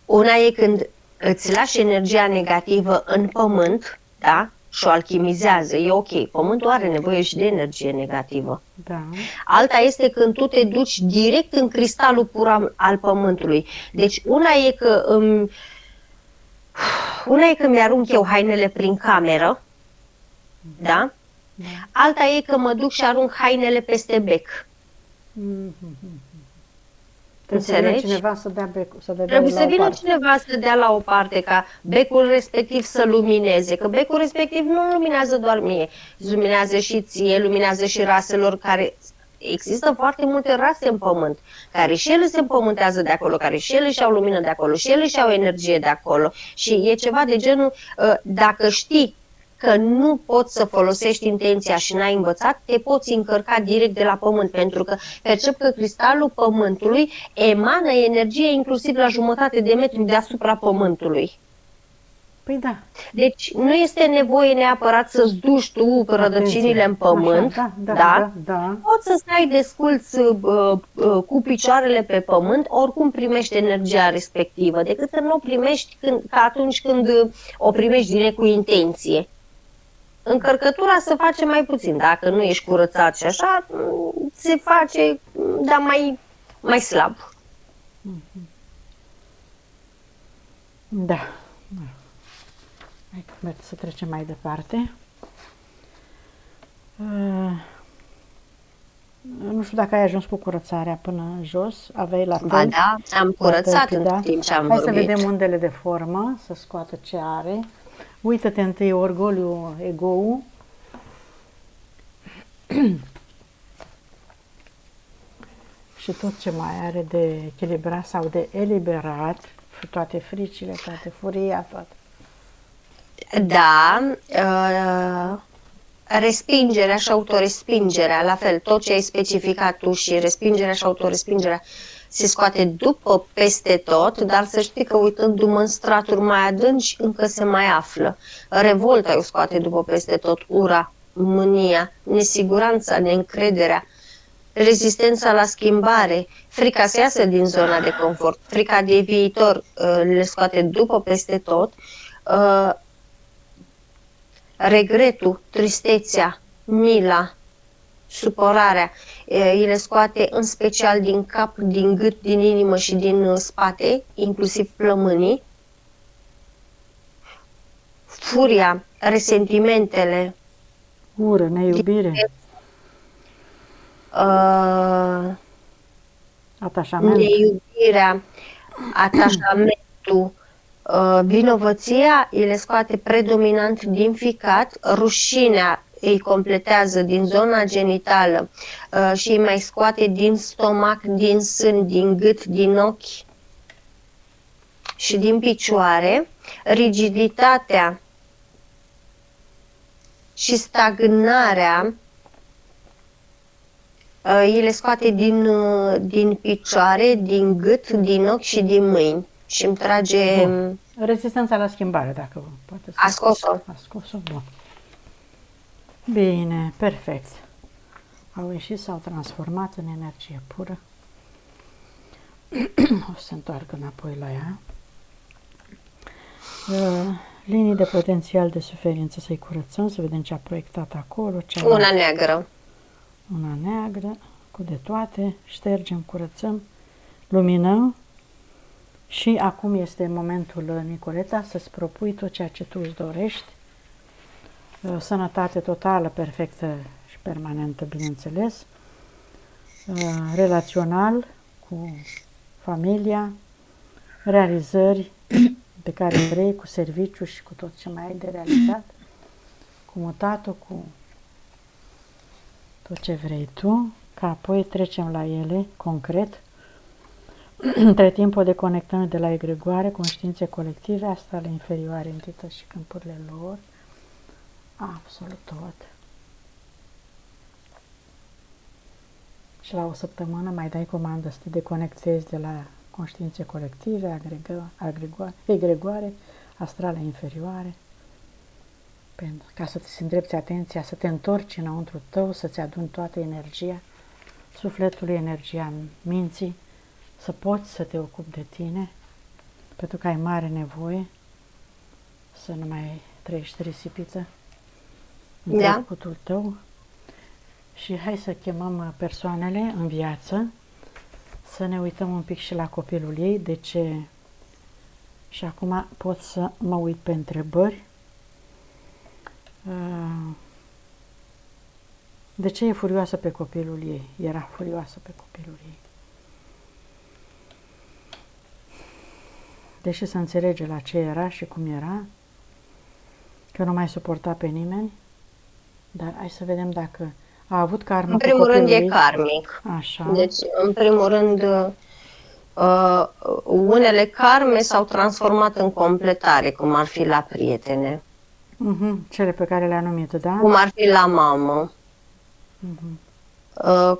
[SPEAKER 2] Una e când îți lași energia negativă în pământ, da? Și o alchimizează, e ok. Pământul are nevoie și de energie negativă.
[SPEAKER 1] Da.
[SPEAKER 2] Alta este când tu te duci direct în cristalul pur al pământului. Deci una e că mi-arunc eu hainele prin cameră, da? Alta e că mă duc și arunc hainele peste bec.
[SPEAKER 1] Trebuie să vină cineva să dea becul,
[SPEAKER 2] Trebuie să vină cineva să dea la o parte ca becul respectiv să lumineze, că becul respectiv nu luminează doar mie, luminează și ție, luminează și raselor care... Există foarte multe rase în pământ, care și ele se împământează de acolo, care și ele și-au lumină de acolo, și ele și-au energie de acolo. Și e ceva de genul, dacă știi că nu poți să folosești intenția și n-ai învățat, te poți încărca direct de la pământ, pentru că percep că cristalul pământului emană energie inclusiv la jumătate de metru deasupra pământului.
[SPEAKER 1] Păi da.
[SPEAKER 2] Deci nu este nevoie neapărat să-ți duci tu rădăcinile în pământ,
[SPEAKER 1] da?
[SPEAKER 2] Poți să stai desculț cu picioarele pe pământ, oricum primești energia respectivă, decât să nu o primești ca atunci când o primești direct cu intenție. Încărcătura se face mai puțin, dacă nu ești curățat și așa, se face, dar mai slab.
[SPEAKER 1] Da. Hai să trecem mai departe. Nu știu dacă ai ajuns cu curățarea până jos, aveai la fel.
[SPEAKER 2] Ba da, am curățat în timp ce am vorbit.
[SPEAKER 1] Hai să vedem undele de formă, să scoată ce are. Uită-te întâi orgoliu, ego-ul. Și tot ce mai are de echilibrat sau de eliberat, toate fricile, toate furia, toate.
[SPEAKER 2] Da, respingerea și autorespingerea, la fel, tot ce ai specificat tu și respingerea și autorespingerea se scoate după peste tot, dar să știi că uitându-mă în straturi mai adânci încă se mai află. Revolta o scoate după peste tot, ura, mânia, nesiguranța, neîncrederea, rezistența la schimbare, frica să iasă din zona de confort, frica de viitor le scoate după peste tot, regretul, tristețea, mila, supărarea, îi le scoate în special din cap, din gât, din inimă și din spate, inclusiv plămânii, furia, resentimentele,
[SPEAKER 1] ură, neiubire, atașament,
[SPEAKER 2] neiubirea, atașamentul, vinovăția îi le scoate predominant din ficat, rușinea îi completează din zona genitală și îi mai scoate din stomac, din sân, din gât, din ochi și din picioare, rigiditatea și stagnarea îi le scoate din picioare, din gât, din ochi și din mâini. Și îmi trage...
[SPEAKER 1] Bun. Rezistența la schimbare, dacă poate să...
[SPEAKER 2] A scos-o.
[SPEAKER 1] A scos-o, bun. Bine, perfect. Au ieșit, s-au transformat în energie pură. O să se întoarcă înapoi la ea. Linii de potențial de suferință să-i curățăm, să vedem ce a proiectat acolo.
[SPEAKER 2] Una neagră.
[SPEAKER 1] Una neagră, cu de toate. Ștergem, curățăm, luminăm. Și acum este momentul, Nicoleta, să-ți propui tot ceea ce tu îți dorești. Sănătate totală, perfectă și permanentă, bineînțeles. Relațional, cu familia, realizări pe care vrei, cu serviciu și cu tot ce mai ai de realizat, cu mutatul, cu tot ce vrei tu, ca apoi trecem la ele, concret. Între timp o deconectăm de la egregoare, conștiințe colective, astrale inferioare, entități și câmpurile lor, absolut tot. Și la o săptămână mai dai comandă să te deconectezi de la conștiințe colective, egregoare, astrale inferioare, ca să te îndrepți atenția, să te întorci înăuntru tău, să-ți aduni toată energia sufletului, energia minții, să poți să te ocupi de tine, pentru că ai mare nevoie să nu mai trăiești risipită în trecutul tău. Și hai să chemăm persoanele în viață, să ne uităm un pic și la copilul ei, de ce. Și acum pot să mă uit pe întrebări. De ce e furioasă pe copilul ei? Era furioasă pe copilul ei. Deși să înțelege la ce era și cum era, că nu mai suporta pe nimeni, dar hai să vedem dacă a avut karmă.
[SPEAKER 2] În primul rând e karmic.
[SPEAKER 1] Așa.
[SPEAKER 2] Deci, în primul rând, unele karme s-au transformat în completare, cum ar fi la prietene.
[SPEAKER 1] Cele pe care le-a numit, da?
[SPEAKER 2] Cum ar fi la mamă.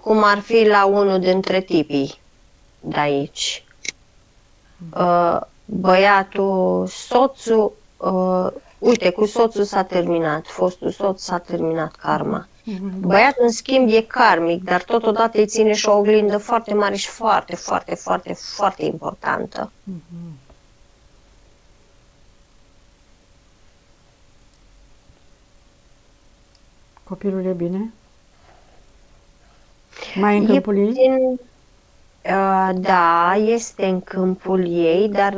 [SPEAKER 2] Cum ar fi la unul dintre tipii de aici. Băiatul, soțul, uite, cu soțul s-a terminat, fostul soț s-a terminat karma. Băiatul, în schimb, e karmic, dar totodată îi ține și o oglindă foarte mare și foarte, foarte, foarte, foarte importantă.
[SPEAKER 1] Copilul e bine? Mai în câmpul ei?
[SPEAKER 2] Da, este în câmpul ei, dar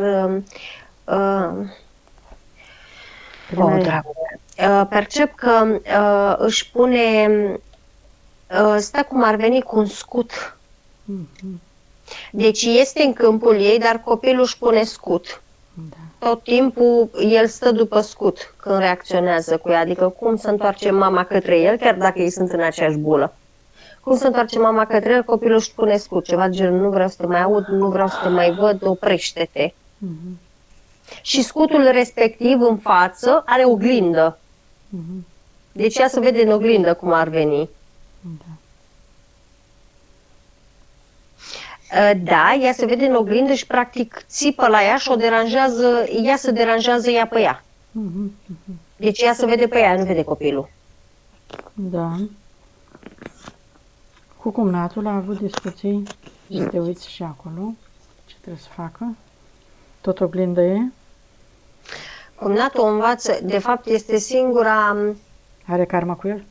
[SPEAKER 2] percep că își pune, stă cum ar veni cu un scut. Deci este în câmpul ei, dar copilul își pune scut. Tot timpul el stă după scut când reacționează cu ea, adică cum se întoarce mama către el, chiar dacă ei sunt în aceeași bulă. Cum se întoarce mama către el, copilul își pune scut, ceva de genul, nu vreau să te mai aud, nu vreau să te mai văd, oprește-te. Și scutul respectiv în față are oglindă. Deci ea se vede în oglindă cum ar veni. Da, ea se vede în oglindă și practic țipă la ea și o deranjează, ea se deranjează ea pe ea. Deci ea se vede pe ea, nu vede copilul.
[SPEAKER 1] Da. Cu cumnatul a avut discuții, să te uiți și acolo, ce trebuie să facă. Tot oglindă e?
[SPEAKER 2] Cumnatul o învață, de fapt este singura...
[SPEAKER 1] Are karmă cu el?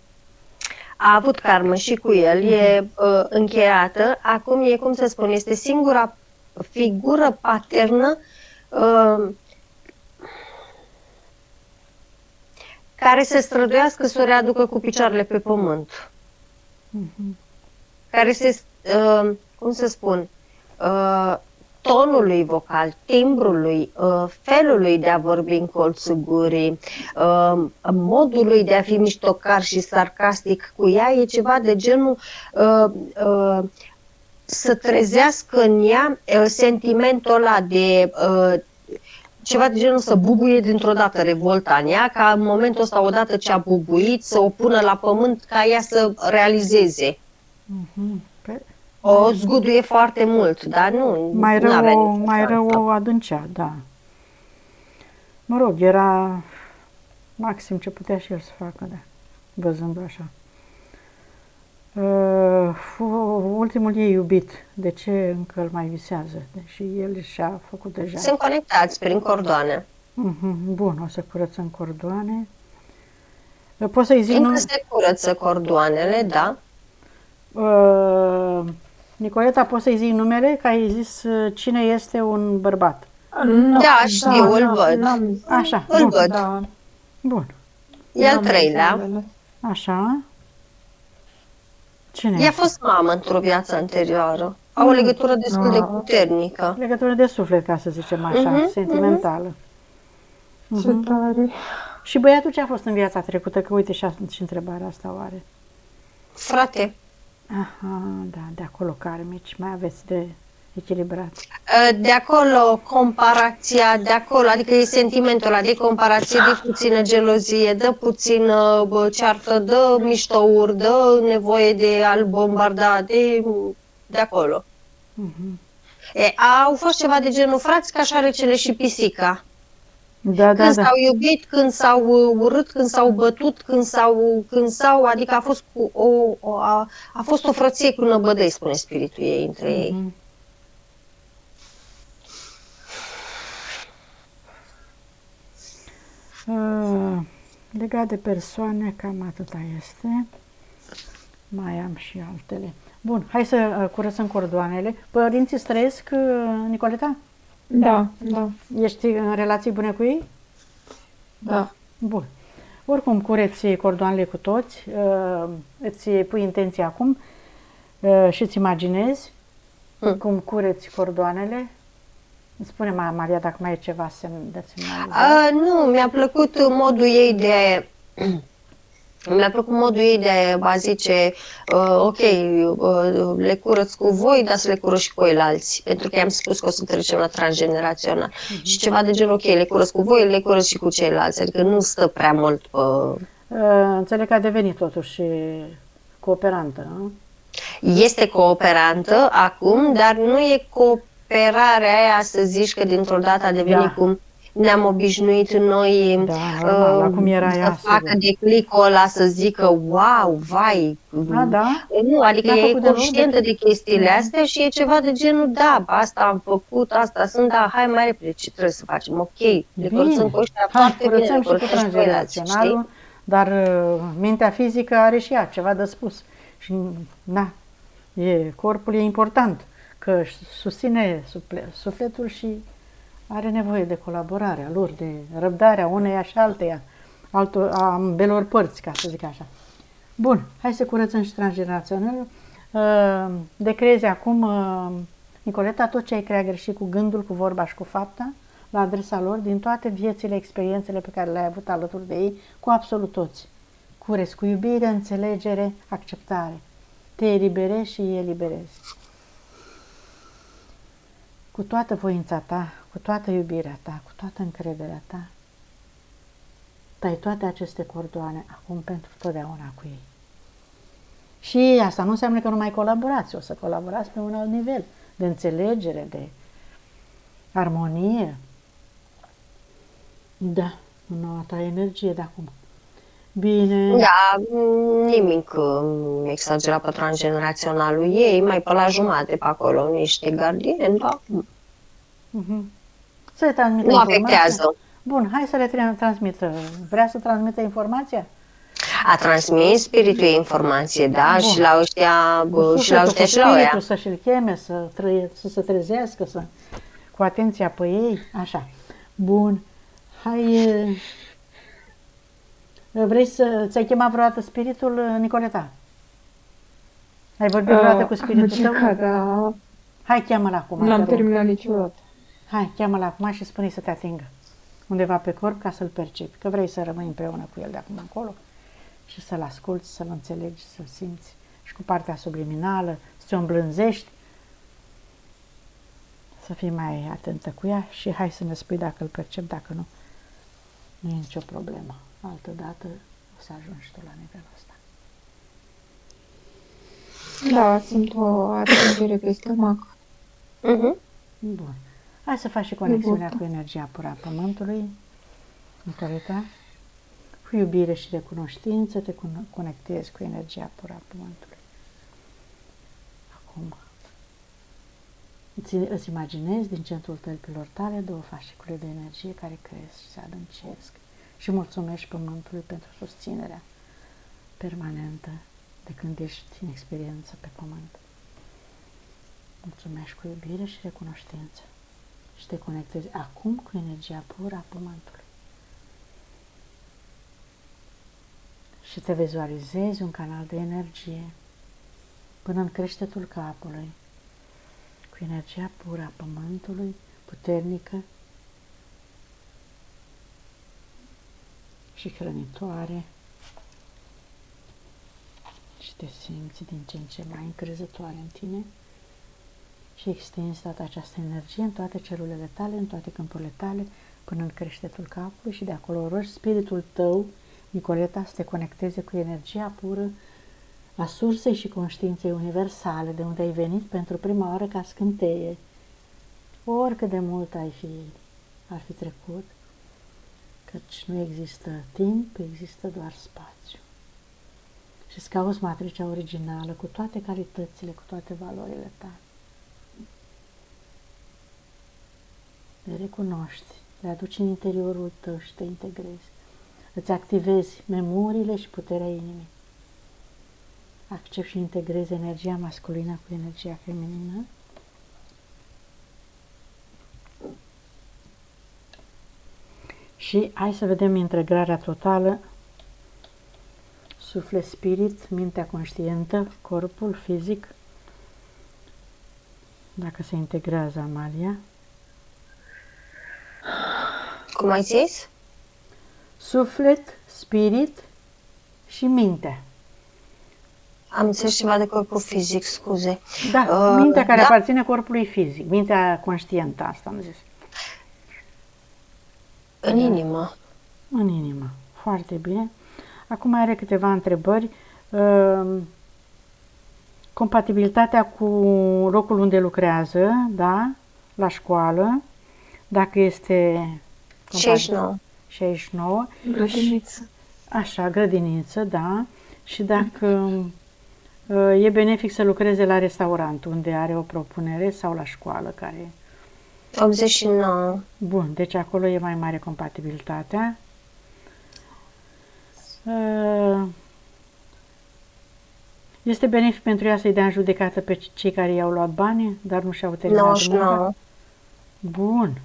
[SPEAKER 2] A avut karmă și cu el, e încheiată. Acum e, cum să spun, este singura figură paternă care se străduiască să o readucă cu picioarele pe pământ. Care se, cum să spun, tonului vocal, timbrului, felului de a vorbi în colțul gurii, modului de a fi miștocar și sarcastic cu ea, e ceva de genul să trezească în ea sentimentul ăla de ceva de genul să bubuie dintr-o dată revolta în ea, ca în momentul ăsta, odată ce a bubuit, să o pună la pământ ca ea să realizeze. O zguduie foarte mult, dar nu
[SPEAKER 1] mai rău o adâncea, da. Mă rog, era maxim ce putea și el să facă, da, văzându așa. Ultimul ei iubit, de ce încă îl mai visează? Deși el și-a făcut deja.
[SPEAKER 2] Sunt conectați prin cordoane.
[SPEAKER 1] Bun, o să curățăm cordoane. Poți să-i zic...
[SPEAKER 2] Încă se curăță cordoanele, da.
[SPEAKER 1] Nicoleta, poți să-i zici numele? Că ai zis cine este un bărbat.
[SPEAKER 2] Da, știu, îl văd.
[SPEAKER 1] Așa,
[SPEAKER 2] îl văd.
[SPEAKER 3] Da.
[SPEAKER 1] Bun.
[SPEAKER 2] E al treilea.
[SPEAKER 1] Așa. Cine
[SPEAKER 2] I-a fost mamă într-o viață anterioară. Au o legătură destul de puternică.
[SPEAKER 1] Legătură de suflet, ca să zicem așa, sentimentală.
[SPEAKER 3] Ce tare.
[SPEAKER 1] Și băiatul ce a fost în viața trecută? Că uite și întrebarea asta o are.
[SPEAKER 2] Frate.
[SPEAKER 1] Aha, da, de acolo karmici, mai aveți de echilibrat.
[SPEAKER 2] De acolo comparația, de acolo, adică e sentimentul ăla de comparație, de puțină gelozie, de puțină ceartă, de miștouri, de nevoie de a-l bombarda, de acolo. Au fost ceva de genul frați ca șarecele și pisica. Când s-au iubit, când s-au urât, când s-au bătut, când s-au, adică a fost o frăție cu năbădăi, spune spiritul ei, între ei.
[SPEAKER 1] Legat de persoane, cam atâta este. Mai am și altele. Bun, hai să curățăm cordoanele. Părinții îți trăiesc, Nicoleta?
[SPEAKER 3] Da, da,
[SPEAKER 1] Ești în relații bune cu ei?
[SPEAKER 3] da.
[SPEAKER 1] Bun. Oricum, cureți cordoanele cu toți, îți pui intenția acum și îți imaginezi cum cureți cordoanele. Îmi spune Maria dacă mai e ceva semn de semnalizare.
[SPEAKER 2] Nu, mi-a plăcut modul ei de... Mi-a plăcut modul ei de a zice, ok, le curăț cu voi, dar să le curăț și cu ceilalți. Pentru că i-am spus că o să trecem la transgenerațional. Și ceva de genul, ok, le curăț cu voi, le curăț și cu ceilalți. Adică nu stă prea mult pe...
[SPEAKER 1] Înțeleg că a devenit totuși cooperantă, nu?
[SPEAKER 2] Este cooperantă acum, dar nu e cooperarea aia să zici că dintr-o dată a devenit cum ne-am obișnuit noi
[SPEAKER 1] normal, acum era ea,
[SPEAKER 2] să facă de clicul ăla, să zică wow, vai.
[SPEAKER 1] Da?
[SPEAKER 2] Nu, adică e conștientă de chestiile astea și e ceva de genul, da, asta am făcut, asta sunt, da, hai mai repede, ce trebuie să facem, ok, le curățăm cu ăștia foarte bine,
[SPEAKER 1] curățăm și cu transgeneraționalul, dar mintea fizică are și ea ceva de spus. Și, da, corpul e important, că susține sufletul și are nevoie de colaborarea lor, de răbdarea uneia și alteia, a ambelor părți, ca să zic așa. Bun, hai să curățăm și transgeneraționalul. Decrezi acum, Nicoleta, tot ce ai creat greșit cu gândul, cu vorba și cu fapta, la adresa lor, din toate viețile, experiențele pe care le-ai avut alături de ei, cu absolut toți. Curezi cu iubire, înțelegere, acceptare. Te eliberezi și îi eliberezi. Cu toată voința ta, cu toată iubirea ta, cu toată încrederea ta, tai toate aceste cordoane acum pentru totdeauna cu ei. Și asta nu înseamnă că nu mai colaborați, o să colaborați pe un alt nivel de înțelegere, de armonie. Da, noua ta energie de acum. Bine.
[SPEAKER 2] Da, nimic exagerat pe transgeneraționalul ei, mai pe la jumate pe acolo, niște gardieni, da.
[SPEAKER 1] Să le transmită
[SPEAKER 2] nu afectează.
[SPEAKER 1] Bun, hai să le transmită. Vrea să transmită informația?
[SPEAKER 2] A transmis spiritul informație, da, bun. Și la ăștia și la ăștia și la ăia.
[SPEAKER 1] Să-și-l cheme, să se trezească, cu atenția pe ei, așa. Bun, hai... Vrei ți-ai chemat vreodată spiritul, Nicoleta? Ai vorbit vreodată cu spiritul tău?
[SPEAKER 3] Da.
[SPEAKER 1] Hai, cheamă-l acum.
[SPEAKER 3] Nu l-am terminat niciodată.
[SPEAKER 1] Hai, cheamă-l acum și spune să te atingă undeva pe corp ca să-l percepi. Că vrei să rămâi împreună cu el de acum încolo și să-l asculți, să-l înțelegi, să-l simți. Și cu partea subliminală, să te îmblânzești, să fii mai atentă cu ea și hai să ne spui dacă îl percepi, dacă nu, nu e nicio problemă. Altă dată o să ajungi tu la nivelul ăsta.
[SPEAKER 3] Da, simt o atingere pe stomac.
[SPEAKER 1] Bun. Hai să faci și conexiunea cu energia pură a Pământului, Nicoleta. Cu iubire și recunoștință te conectezi cu energia pură a Pământului. Acum îți imaginezi din centrul tălpilor tale două fascicule de energie care cresc și se adâncesc și mulțumești Pământului pentru susținerea permanentă de când ești în experiență pe Pământ. Mulțumești cu iubire și recunoștință și te conectezi acum cu energia pură a Pământului. Și te vizualizezi un canal de energie până în creștetul capului, cu energia pură a Pământului, puternică și hrănitoare, și te simți din ce în ce mai încrezătoare în tine și extinzi toată această energie în toate celulele tale, în toate câmpurile tale, până în creștetul capului și de acolo rogi spiritul tău, Nicoleta, să te conecteze cu energia pură a sursei și conștiinței universale, de unde ai venit pentru prima oară ca scânteie. Oricât de mult ar fi trecut, căci nu există timp, există doar spațiu. Și îți cauți matricea originală cu toate calitățile, cu toate valorile tale. Le recunoști, le aduci în interiorul tău și te integrezi. îți activezi memoriile și puterea inimii. Accept și integrezi energia masculină cu energia feminină. Și hai să vedem integrarea totală. Suflet, spirit, mintea conștientă, corpul fizic. Dacă se integrează, Amalia.
[SPEAKER 2] Cum ai zis?
[SPEAKER 1] Suflet, spirit și minte.
[SPEAKER 2] Am înțeles ceva de corpul fizic, scuze.
[SPEAKER 1] Da, mintea care aparține corpului fizic. Mintea conștientă, asta am zis.
[SPEAKER 2] În inimă.
[SPEAKER 1] În inimă. Foarte bine. Acum are câteva întrebări. Compatibilitatea cu locul unde lucrează, da? La școală. Dacă este...
[SPEAKER 2] 69.
[SPEAKER 1] 69.
[SPEAKER 3] Grădiniță.
[SPEAKER 1] Așa, grădiniță, da. Și dacă e benefic să lucreze la restaurant, unde are o propunere, sau la școală, care...
[SPEAKER 2] 89.
[SPEAKER 1] Bun, deci acolo e mai mare compatibilitatea. Este benefic pentru ea să-i dea în judecată pe cei care i-au luat bani, dar nu și-au terminat
[SPEAKER 2] 99.
[SPEAKER 1] munca? Bun.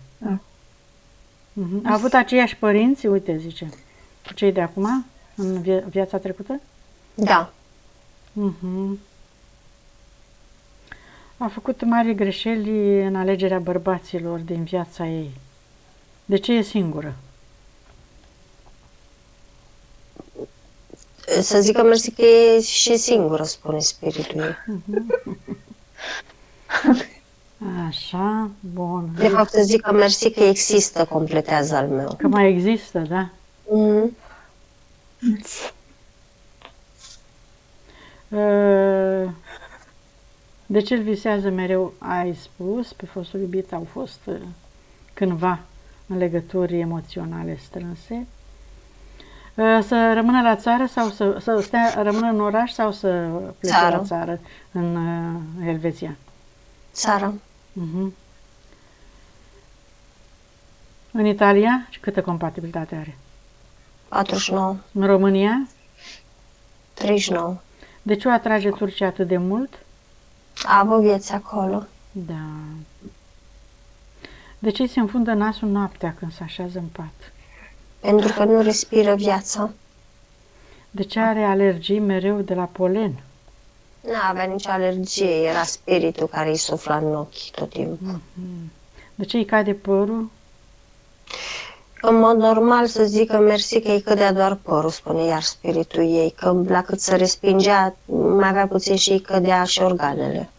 [SPEAKER 1] A avut aceiași părinți, uite, zice, cu cei de acum, în viața trecută?
[SPEAKER 2] Da.
[SPEAKER 1] A făcut mari greșeli în alegerea bărbaților din viața ei. De ce e singură?
[SPEAKER 2] Să zică mersi că e și singură, spune spiritul ei.
[SPEAKER 1] Așa, bun.
[SPEAKER 2] De fapt, să zică mersi că există, completează al meu.
[SPEAKER 1] Că mai există, da? De ce îl visează mereu, ai spus, pe fostul iubit au fost cândva în legături emoționale strânse. Să rămână la țară sau să stea, rămână în oraș sau să plece
[SPEAKER 2] Țară.
[SPEAKER 1] la țară, în Elveția?
[SPEAKER 2] Țară.
[SPEAKER 1] În Italia, câtă compatibilitate are?
[SPEAKER 2] 49.
[SPEAKER 1] În România?
[SPEAKER 2] 39.
[SPEAKER 1] De ce o atrage Turcia atât de mult?
[SPEAKER 2] A avut vieți acolo.
[SPEAKER 1] Da. De ce îi se înfundă nasul noaptea când se așează în pat?
[SPEAKER 2] Pentru că nu respiră viața.
[SPEAKER 1] De ce are alergii mereu de la polen?
[SPEAKER 2] Nu avea nicio alergie, era spiritul care îi sufla în ochi tot timpul.
[SPEAKER 1] De ce îi cade părul?
[SPEAKER 2] În mod normal să zică mersi că îi cădea doar părul, spune iar spiritul ei, că la cât se respingea, mai avea puțin și îi cădea și organele.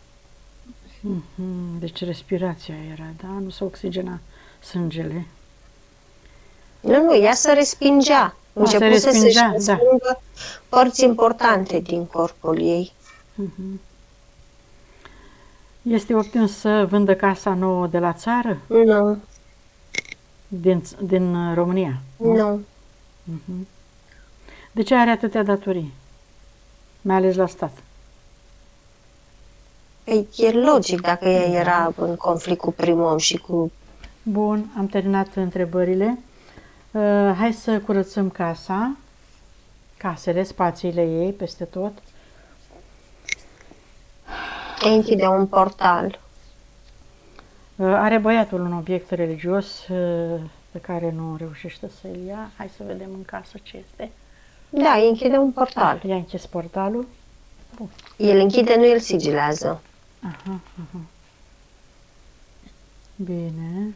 [SPEAKER 1] Deci respirația era, da? Nu se oxigena sângele.
[SPEAKER 2] Nu, ea se respingea. Începuse să-și
[SPEAKER 1] respingea, da.
[SPEAKER 2] respingă părți importante din corpul ei.
[SPEAKER 1] Este optim să vândă casa nouă de la țară?
[SPEAKER 2] Nu,
[SPEAKER 1] Din România?
[SPEAKER 2] nu.
[SPEAKER 1] De ce are atâtea datorii? Mai ales la stat.
[SPEAKER 2] Păi e logic dacă ea era în conflict cu primul om și cu...
[SPEAKER 1] Bun, am terminat întrebările. Hai să curățăm casa, casele, spațiile ei, peste tot.
[SPEAKER 2] Închide un portal.
[SPEAKER 1] Are băiatul un obiect religios pe care nu reușește să-l ia. Hai să vedem în casă ce este.
[SPEAKER 2] Da, închide un portal.
[SPEAKER 1] I-a închis portalul.
[SPEAKER 2] El închide, nu el sigilează.
[SPEAKER 1] Bine.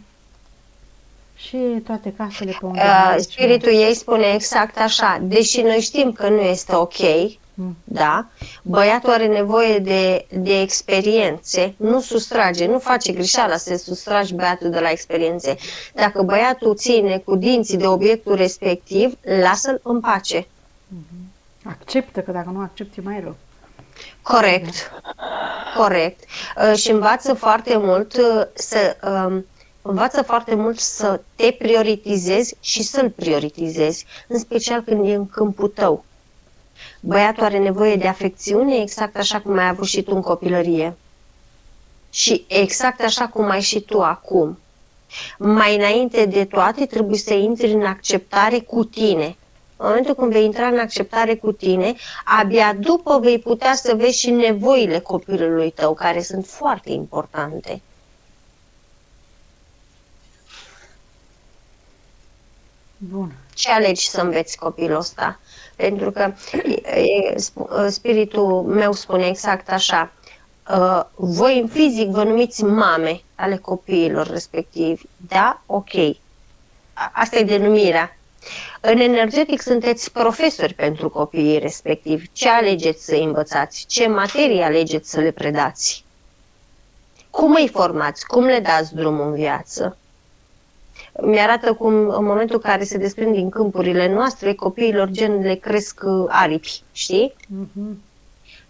[SPEAKER 1] Și toate casele pe unde
[SPEAKER 2] Spiritul ei spune exact așa, deși noi știm că nu este ok, da, băiatul are nevoie de experiențe, nu sustrage, nu face greșeala să sustragi băiatul de la experiențe. Dacă băiatul ține cu dinții de obiectul respectiv, lasă-l în pace.
[SPEAKER 1] acceptă, că dacă nu accepti mai rău.
[SPEAKER 2] Corect, corect. Și învață foarte mult să te prioritizezi și să-l prioritizezi, în special când e în câmpul tău. Băiatul are nevoie de afecțiune exact așa cum ai avut și tu în copilărie. Și exact așa cum ai și tu acum. Mai înainte de toate trebuie să intri în acceptare cu tine. în momentul când vei intra în acceptare cu tine, abia după vei putea să vezi și nevoile copilului tău, care sunt foarte importante.
[SPEAKER 1] Bun.
[SPEAKER 2] Ce alegi să înveți copilul ăsta? Pentru că spiritul meu spune exact așa. Voi în fizic vă numiți mame ale copiilor respectivi. Da? Ok. Asta e denumirea. În energetic sunteți profesori pentru copiii respectivi. Ce alegeți să învățați? Ce materii alegeți să le predați? Cum îi formați? Cum le dați drumul în viață? Mi-arată cum în momentul în care se desprind din câmpurile noastre, copiilor gen le cresc aripi, știi?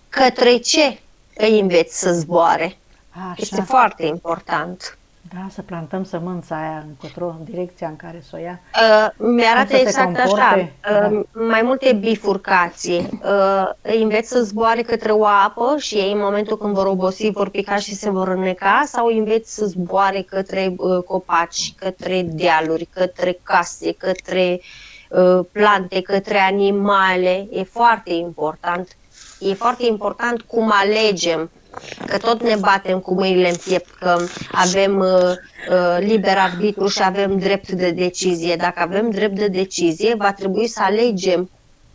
[SPEAKER 2] Către ce îi înveți să zboare?
[SPEAKER 1] Așa.
[SPEAKER 2] Este foarte important.
[SPEAKER 1] Da, să plantăm sămânța aia în direcția în care să o ia.
[SPEAKER 2] Mi-arată exact așa,
[SPEAKER 1] Da.
[SPEAKER 2] mai multe bifurcații. Îi înveți să zboare către o apă și ei în momentul când vor obosi vor pica și se vor înneca, sau îi înveți să zboare către copaci, către dealuri, către case, către plante, către animale. E foarte important. E foarte important cum alegem, că tot ne batem cu mâinile în piept, că avem liber arbitru și avem drept de decizie. Dacă avem drept de decizie, va trebui să alegem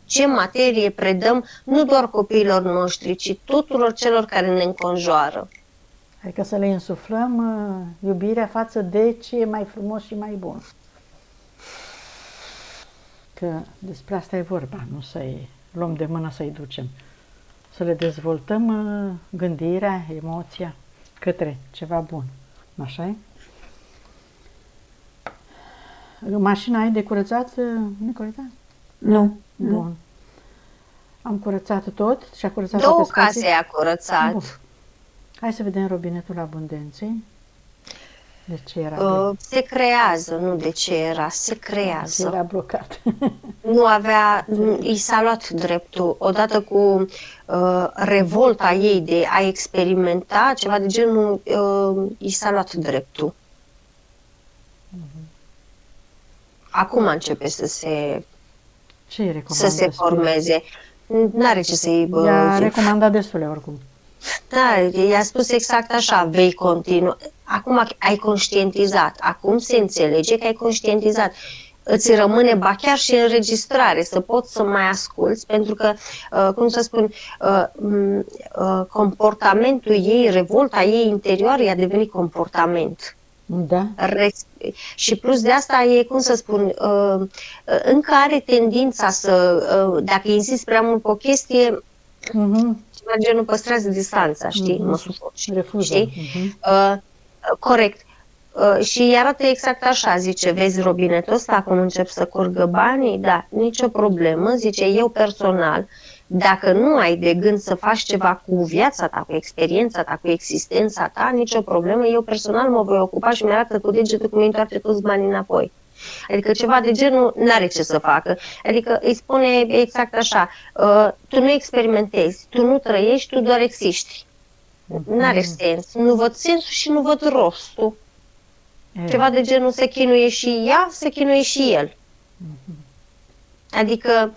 [SPEAKER 2] ce materie predăm nu doar copiilor noștri, ci tuturor celor care ne înconjoară.
[SPEAKER 1] Adică să le insuflăm iubirea față de ce e mai frumos și mai bun. Că despre asta e vorba, nu să-i luăm de mână să-i ducem. Să le dezvoltăm gândirea, emoția către ceva bun. Așa-i? Mașina ai de curățat, Nicoleta?
[SPEAKER 3] Nu.
[SPEAKER 1] Bun. Am curățat tot și a curățat
[SPEAKER 2] Două
[SPEAKER 1] toate spații?
[SPEAKER 2] case a curățat.
[SPEAKER 1] Bun. Hai să vedem robinetul abundenței. De ce era?
[SPEAKER 2] Se creează, nu de ce era, se creează.
[SPEAKER 1] Era blocat.
[SPEAKER 2] Nu avea, i s-a luat dreptul, odată cu revolta ei de a experimenta ceva de genul, i s-a luat dreptul. Acum începe
[SPEAKER 1] Ce îi recomandă?
[SPEAKER 2] să se formeze. N-are ce să-i...
[SPEAKER 1] I-a recomandat destule oricum.
[SPEAKER 2] Da, i-a spus exact așa, vei continua. Acum ai conștientizat, acum se înțelege că ai conștientizat. Îți rămâne ba chiar și înregistrare, să poți să mai asculți, pentru că, cum să spun, comportamentul ei, revolta ei interioară i-a devenit comportament.
[SPEAKER 1] Da.
[SPEAKER 2] Și plus de asta e, cum să spun, încă are tendința să, dacă insisti prea mult pe o chestie, ceva genul păstrează distanța, știi? Mă sufoci.
[SPEAKER 1] Refuză.
[SPEAKER 2] Știi? Corect. Și îi arată exact așa, zice, vezi robinetul ăsta, acum încep să curgă banii? Da, nicio problemă, zice, eu personal, dacă nu ai de gând să faci ceva cu viața ta, cu experiența ta, cu existența ta, nicio problemă, eu personal mă voi ocupa și mi-arată cu degetul cum îi întoarce toți banii înapoi. Adică ceva de genul n-are ce să facă. Adică îi spune exact așa, tu nu experimentezi, tu nu trăiești, tu doar existi. N-are sens, nu văd sensul și nu văd rostul. Ceva de genul se chinuie și ea, se chinuie și el. Adică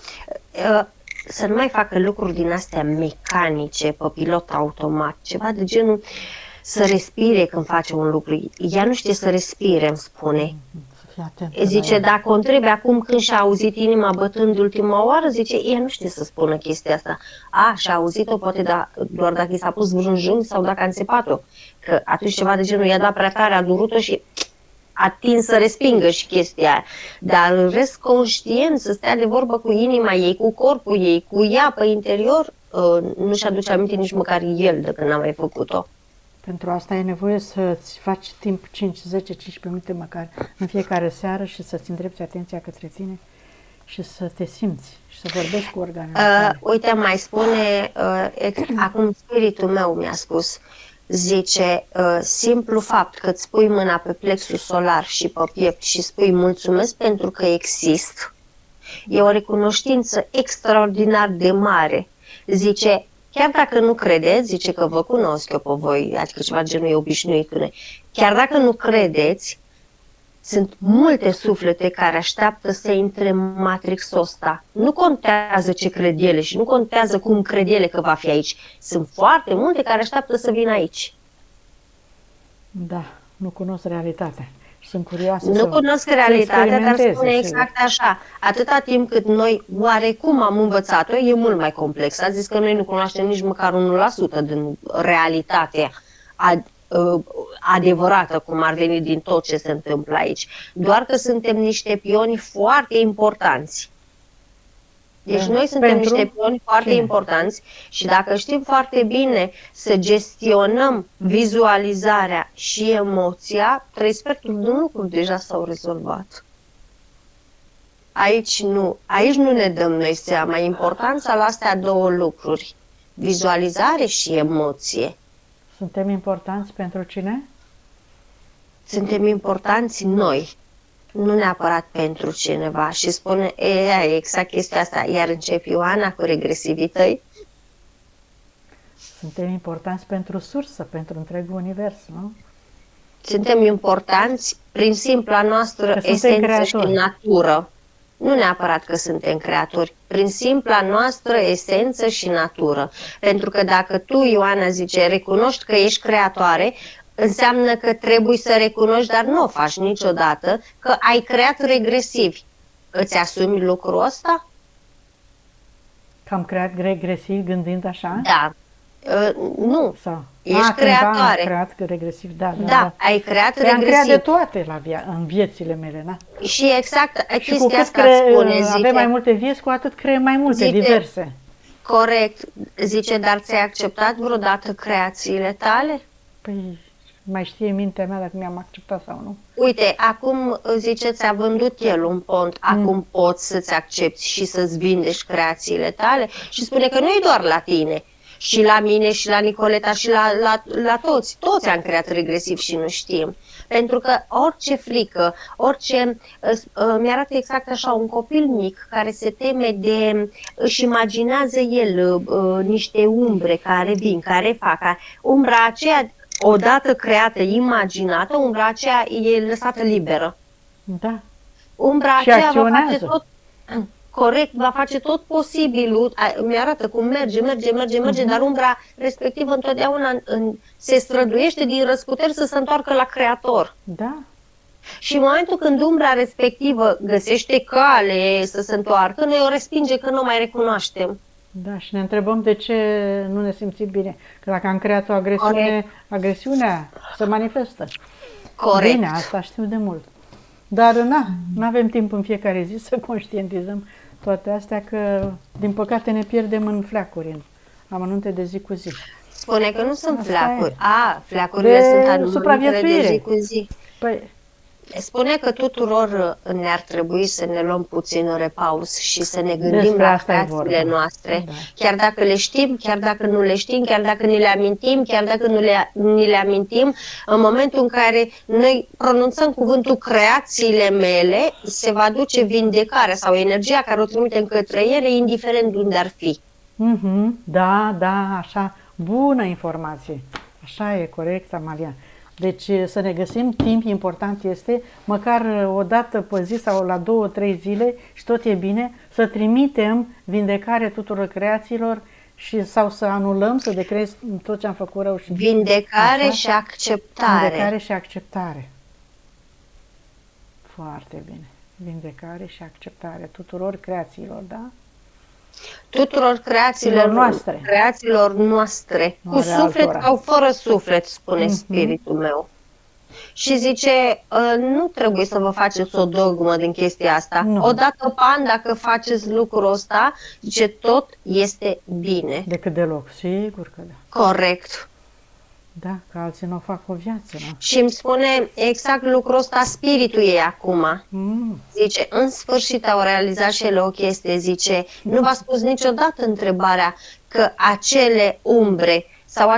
[SPEAKER 2] să nu mai facă lucruri din astea mecanice, pe pilot automat, ceva de genul să respire când face un lucru. Ea nu știe să respire, îmi spune. Zice, dacă o întrebi acum când și-a auzit inima bătând ultima oară, zice, ea nu știe să spună chestia asta. Și-a auzit-o poate doar dacă i s-a pus vreun jung sau dacă a înțepat-o. Că atunci ceva de genul i-a dat prea tare, a durut-o și a tins să respingă și chestia aia. Dar în rest conștient, să stea de vorbă cu inima ei, cu corpul ei, cu ea pe interior, nu-și aduce aminte nici măcar el de când n-a mai făcut-o.
[SPEAKER 1] Pentru asta e nevoie să-ți faci timp 5, 10, 15 minute măcar în fiecare seară și să-ți îndrepți atenția către tine și să te simți și să vorbești cu organele tale.
[SPEAKER 2] Uite, mai spune, acum spiritul meu mi-a spus, zice, simplu fapt că îți pui mâna pe plexul solar și pe piept și spui mulțumesc pentru că exist, e o recunoștință extraordinar de mare. Zice, chiar dacă nu credeți, zice că vă cunosc eu pe voi, adică ceva genul e obișnuit cu noi, chiar dacă nu credeți, Sunt multe suflete care așteaptă să intre în matrixul ăsta. Nu contează ce cred ele și nu contează cum cred ele că va fi aici. Sunt foarte multe care așteaptă să vină aici.
[SPEAKER 1] Da, nu cunosc realitatea. Sunt curioasă
[SPEAKER 2] Nu cunosc realitatea, dar spune
[SPEAKER 1] și-
[SPEAKER 2] exact așa. Atâta timp cât noi oarecum am învățat-o, e mult mai complex. A zis că noi nu cunoaștem nici măcar 1% din realitatea adevărată, cum ar veni din tot ce se întâmplă aici. Doar că suntem niște pioni foarte importanți. Deci noi suntem niște pioni foarte importanți și dacă știm foarte bine să gestionăm vizualizarea și emoția, 3 sferturi din lucruri deja s-au rezolvat. Aici nu ne dăm noi seama importanța la astea două lucruri, vizualizare și emoție.
[SPEAKER 1] Suntem importanți pentru cine?
[SPEAKER 2] Suntem importanți noi, nu neapărat pentru cineva. Și spune exact chestia asta. Iar începe Ioana cu regresivii tăi.
[SPEAKER 1] Suntem importanți pentru sursă, pentru întregul univers, nu?
[SPEAKER 2] Suntem importanți prin simpla noastră esență și natură. Nu neapărat că suntem creatori, prin simpla noastră esență și natură. Pentru că dacă tu, Ioana, zice, recunoști că ești creatoare, înseamnă că trebuie să recunoști, dar nu o faci niciodată, că ai creat regresivi. Îți asumi lucrul ăsta?
[SPEAKER 1] Că am creat regresiv gândind așa?
[SPEAKER 2] Da. Nu.
[SPEAKER 1] Sau?
[SPEAKER 2] Ești creatoare.
[SPEAKER 1] Am creat regresiv,
[SPEAKER 2] da. Ai creat regresiv.
[SPEAKER 1] Am creat de toate în viețile mele, na?
[SPEAKER 2] Și exact
[SPEAKER 1] și cu cât avem mai multe vieți, cu atât creăm mai multe, diverse.
[SPEAKER 2] Corect. Zice, dar ți-ai acceptat vreodată creațiile tale?
[SPEAKER 1] Păi, mai știe mintea mea dacă mi-am acceptat sau nu.
[SPEAKER 2] Uite, acum, zice, ți-a vândut el un pont, acum poți să-ți accepti și să-ți vindești creațiile tale? Și spune că nu e doar la tine, și la mine, și la Nicoleta, și la toți. Toți am creat regresiv și nu știm. Pentru că orice frică, mi-arată exact așa un copil mic care se teme își imaginează el niște umbre care vin, care fac. Umbra aceea, odată creată, imaginată, umbra aceea e lăsată liberă.
[SPEAKER 1] Da.
[SPEAKER 2] Umbra aceea va face tot... Corect, va face tot posibilul, mi-arată cum merge, dar umbra respectivă întotdeauna se străduiește din răzputeri să se întoarcă la creator.
[SPEAKER 1] Da.
[SPEAKER 2] Și în momentul când umbra respectivă găsește cale să se întoarcă, noi o respinge că nu o mai recunoaștem.
[SPEAKER 1] Da, și ne întrebăm de ce nu ne simțim bine. Că dacă am creat o agresiune, agresiunea se manifestă.
[SPEAKER 2] Corect.
[SPEAKER 1] Bine, asta știu de mult. Dar nu avem timp în fiecare zi să conștientizăm toate astea, că din păcate ne pierdem în fleacuri, în amănunte de zi cu zi.
[SPEAKER 2] Spune că nu sunt fleacuri. Fleacurile sunt amănuntele de zi cu zi.
[SPEAKER 1] Păi,
[SPEAKER 2] spune că tuturor ne-ar trebui să ne luăm puțin o repaus și să ne gândim la creațiile noastre. Da. Chiar dacă le știm, chiar dacă nu le știm, chiar dacă ni le amintim, chiar dacă nu ni le amintim, în momentul în care noi pronunțăm cuvântul creațiile mele, se va duce vindecarea sau energia care o trimitem către ele, indiferent de unde ar fi.
[SPEAKER 1] Da, așa, bună informație. Așa e, corect, Amalia. Deci să ne găsim timp, important este, măcar o dată pe zi sau la 2-3 zile și tot e bine, să trimitem vindecare tuturor creațiilor sau să anulăm, să decrezi tot ce am făcut rău.
[SPEAKER 2] Vindecare și acceptare.
[SPEAKER 1] Vindecare și acceptare. Foarte bine. Vindecare și acceptare tuturor creațiilor, da?
[SPEAKER 2] Tuturor creațiilor noastre, cu suflet sau fără suflet, spune spiritul meu. Și zice, nu trebuie să vă faceți o dogmă din chestia asta. Nu. Odată pe an, dacă faceți lucrul ăsta, zice, tot este bine.
[SPEAKER 1] Decât deloc, sigur că da.
[SPEAKER 2] Corect.
[SPEAKER 1] Da, că alții nu o fac o viață, nu?
[SPEAKER 2] Și îmi spune exact lucrul ăsta spiritul ei acum. Zice, în sfârșit au realizat și ele o chestie, zice, nu v-a spus niciodată întrebarea că acele umbre sau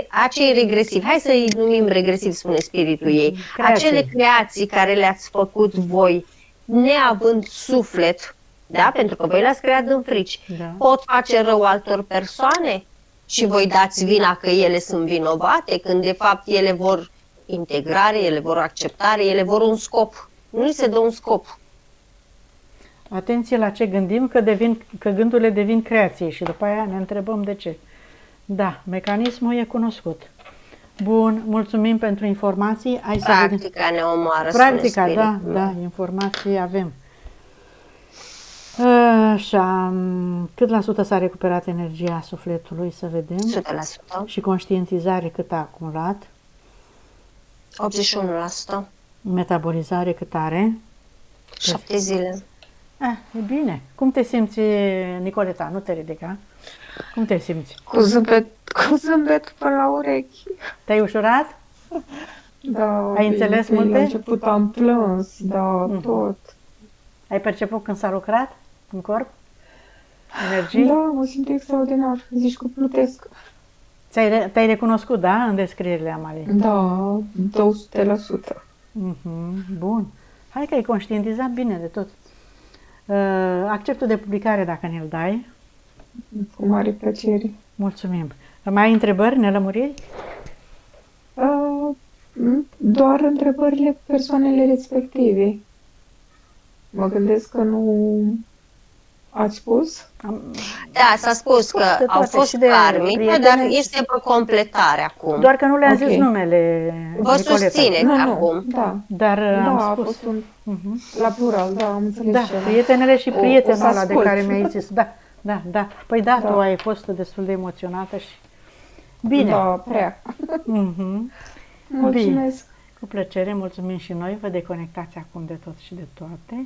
[SPEAKER 2] acei regresivi, hai să-i numim regresivi, spune spiritul ei, acele creații care le-ați făcut voi, neavând suflet, da? Pentru că voi le-ați creat în frici, pot face rău altor persoane? Și voi dați vina că ele sunt vinovate, când de fapt ele vor integrare, ele vor acceptare, ele vor un scop. Nu îi se dă un scop.
[SPEAKER 1] Atenție la ce gândim, că gândurile devin creații și după aia ne întrebăm de ce. Da, mecanismul e cunoscut. Bun, mulțumim pentru informații. Hai să vedem.
[SPEAKER 2] Practica ne omoară,
[SPEAKER 1] Practica,
[SPEAKER 2] spune
[SPEAKER 1] da,
[SPEAKER 2] spiritul.
[SPEAKER 1] da, informații avem. Așa, cât la sută s-a recuperat energia sufletului, să vedem.
[SPEAKER 2] 100%.
[SPEAKER 1] Și conștientizare cât a acumulat.
[SPEAKER 2] 81%.
[SPEAKER 1] Metabolizare cât are.
[SPEAKER 2] 7 zile.
[SPEAKER 1] E bine. Cum te simți, Nicoleta? Nu te ridica. Cum te simți?
[SPEAKER 3] Cu zâmbet până la urechi.
[SPEAKER 1] Te-ai ușurat?
[SPEAKER 3] Da,
[SPEAKER 1] Ai înțeles
[SPEAKER 3] bine,
[SPEAKER 1] multe?
[SPEAKER 3] La început am plâns, da, tot.
[SPEAKER 1] Ai perceput când s-a lucrat în corp? Energii?
[SPEAKER 3] Da, mă simt extraordinar. Zici că plutesc.
[SPEAKER 1] Te-ai recunoscut, da, în descrierile Amalie?
[SPEAKER 3] Da, 200%.
[SPEAKER 1] Bun. Hai că ai conștientizat bine de tot. Acceptul de publicare, dacă ne-l dai.
[SPEAKER 3] Cu mare plăcere.
[SPEAKER 1] Mulțumim. Mai ai întrebări, nelămuriri?
[SPEAKER 3] Doar întrebările cu persoanele respective. Mă gândesc că nu ați spus.
[SPEAKER 2] Da, s-a spus că
[SPEAKER 1] de
[SPEAKER 2] au
[SPEAKER 1] toate,
[SPEAKER 2] fost
[SPEAKER 1] și de
[SPEAKER 2] karmice,
[SPEAKER 1] prietene.
[SPEAKER 2] dar este pe completare acum.
[SPEAKER 1] Doar că nu le-am
[SPEAKER 3] Ok.
[SPEAKER 1] zis numele,
[SPEAKER 2] Vă
[SPEAKER 1] Nicoleta.
[SPEAKER 2] susțineți
[SPEAKER 3] Nu,
[SPEAKER 2] acum.
[SPEAKER 3] nu, da.
[SPEAKER 1] Dar
[SPEAKER 3] Da,
[SPEAKER 1] am
[SPEAKER 3] a
[SPEAKER 1] spus.
[SPEAKER 3] fost la plural, da, am înțeles
[SPEAKER 1] Da,
[SPEAKER 3] și eu.
[SPEAKER 1] prietenele și
[SPEAKER 3] O
[SPEAKER 1] prietenul
[SPEAKER 3] să
[SPEAKER 1] ăla de
[SPEAKER 3] ascult.
[SPEAKER 1] care mi-ai zis. Da, da, da. Păi da,
[SPEAKER 3] Da.
[SPEAKER 1] tu ai fost destul de emoționată și... Bine.
[SPEAKER 3] Da, prea.
[SPEAKER 1] Mhm.
[SPEAKER 3] Mulțumesc.
[SPEAKER 1] Cu plăcere, mulțumim și noi. Vă deconectați acum de tot și de toate.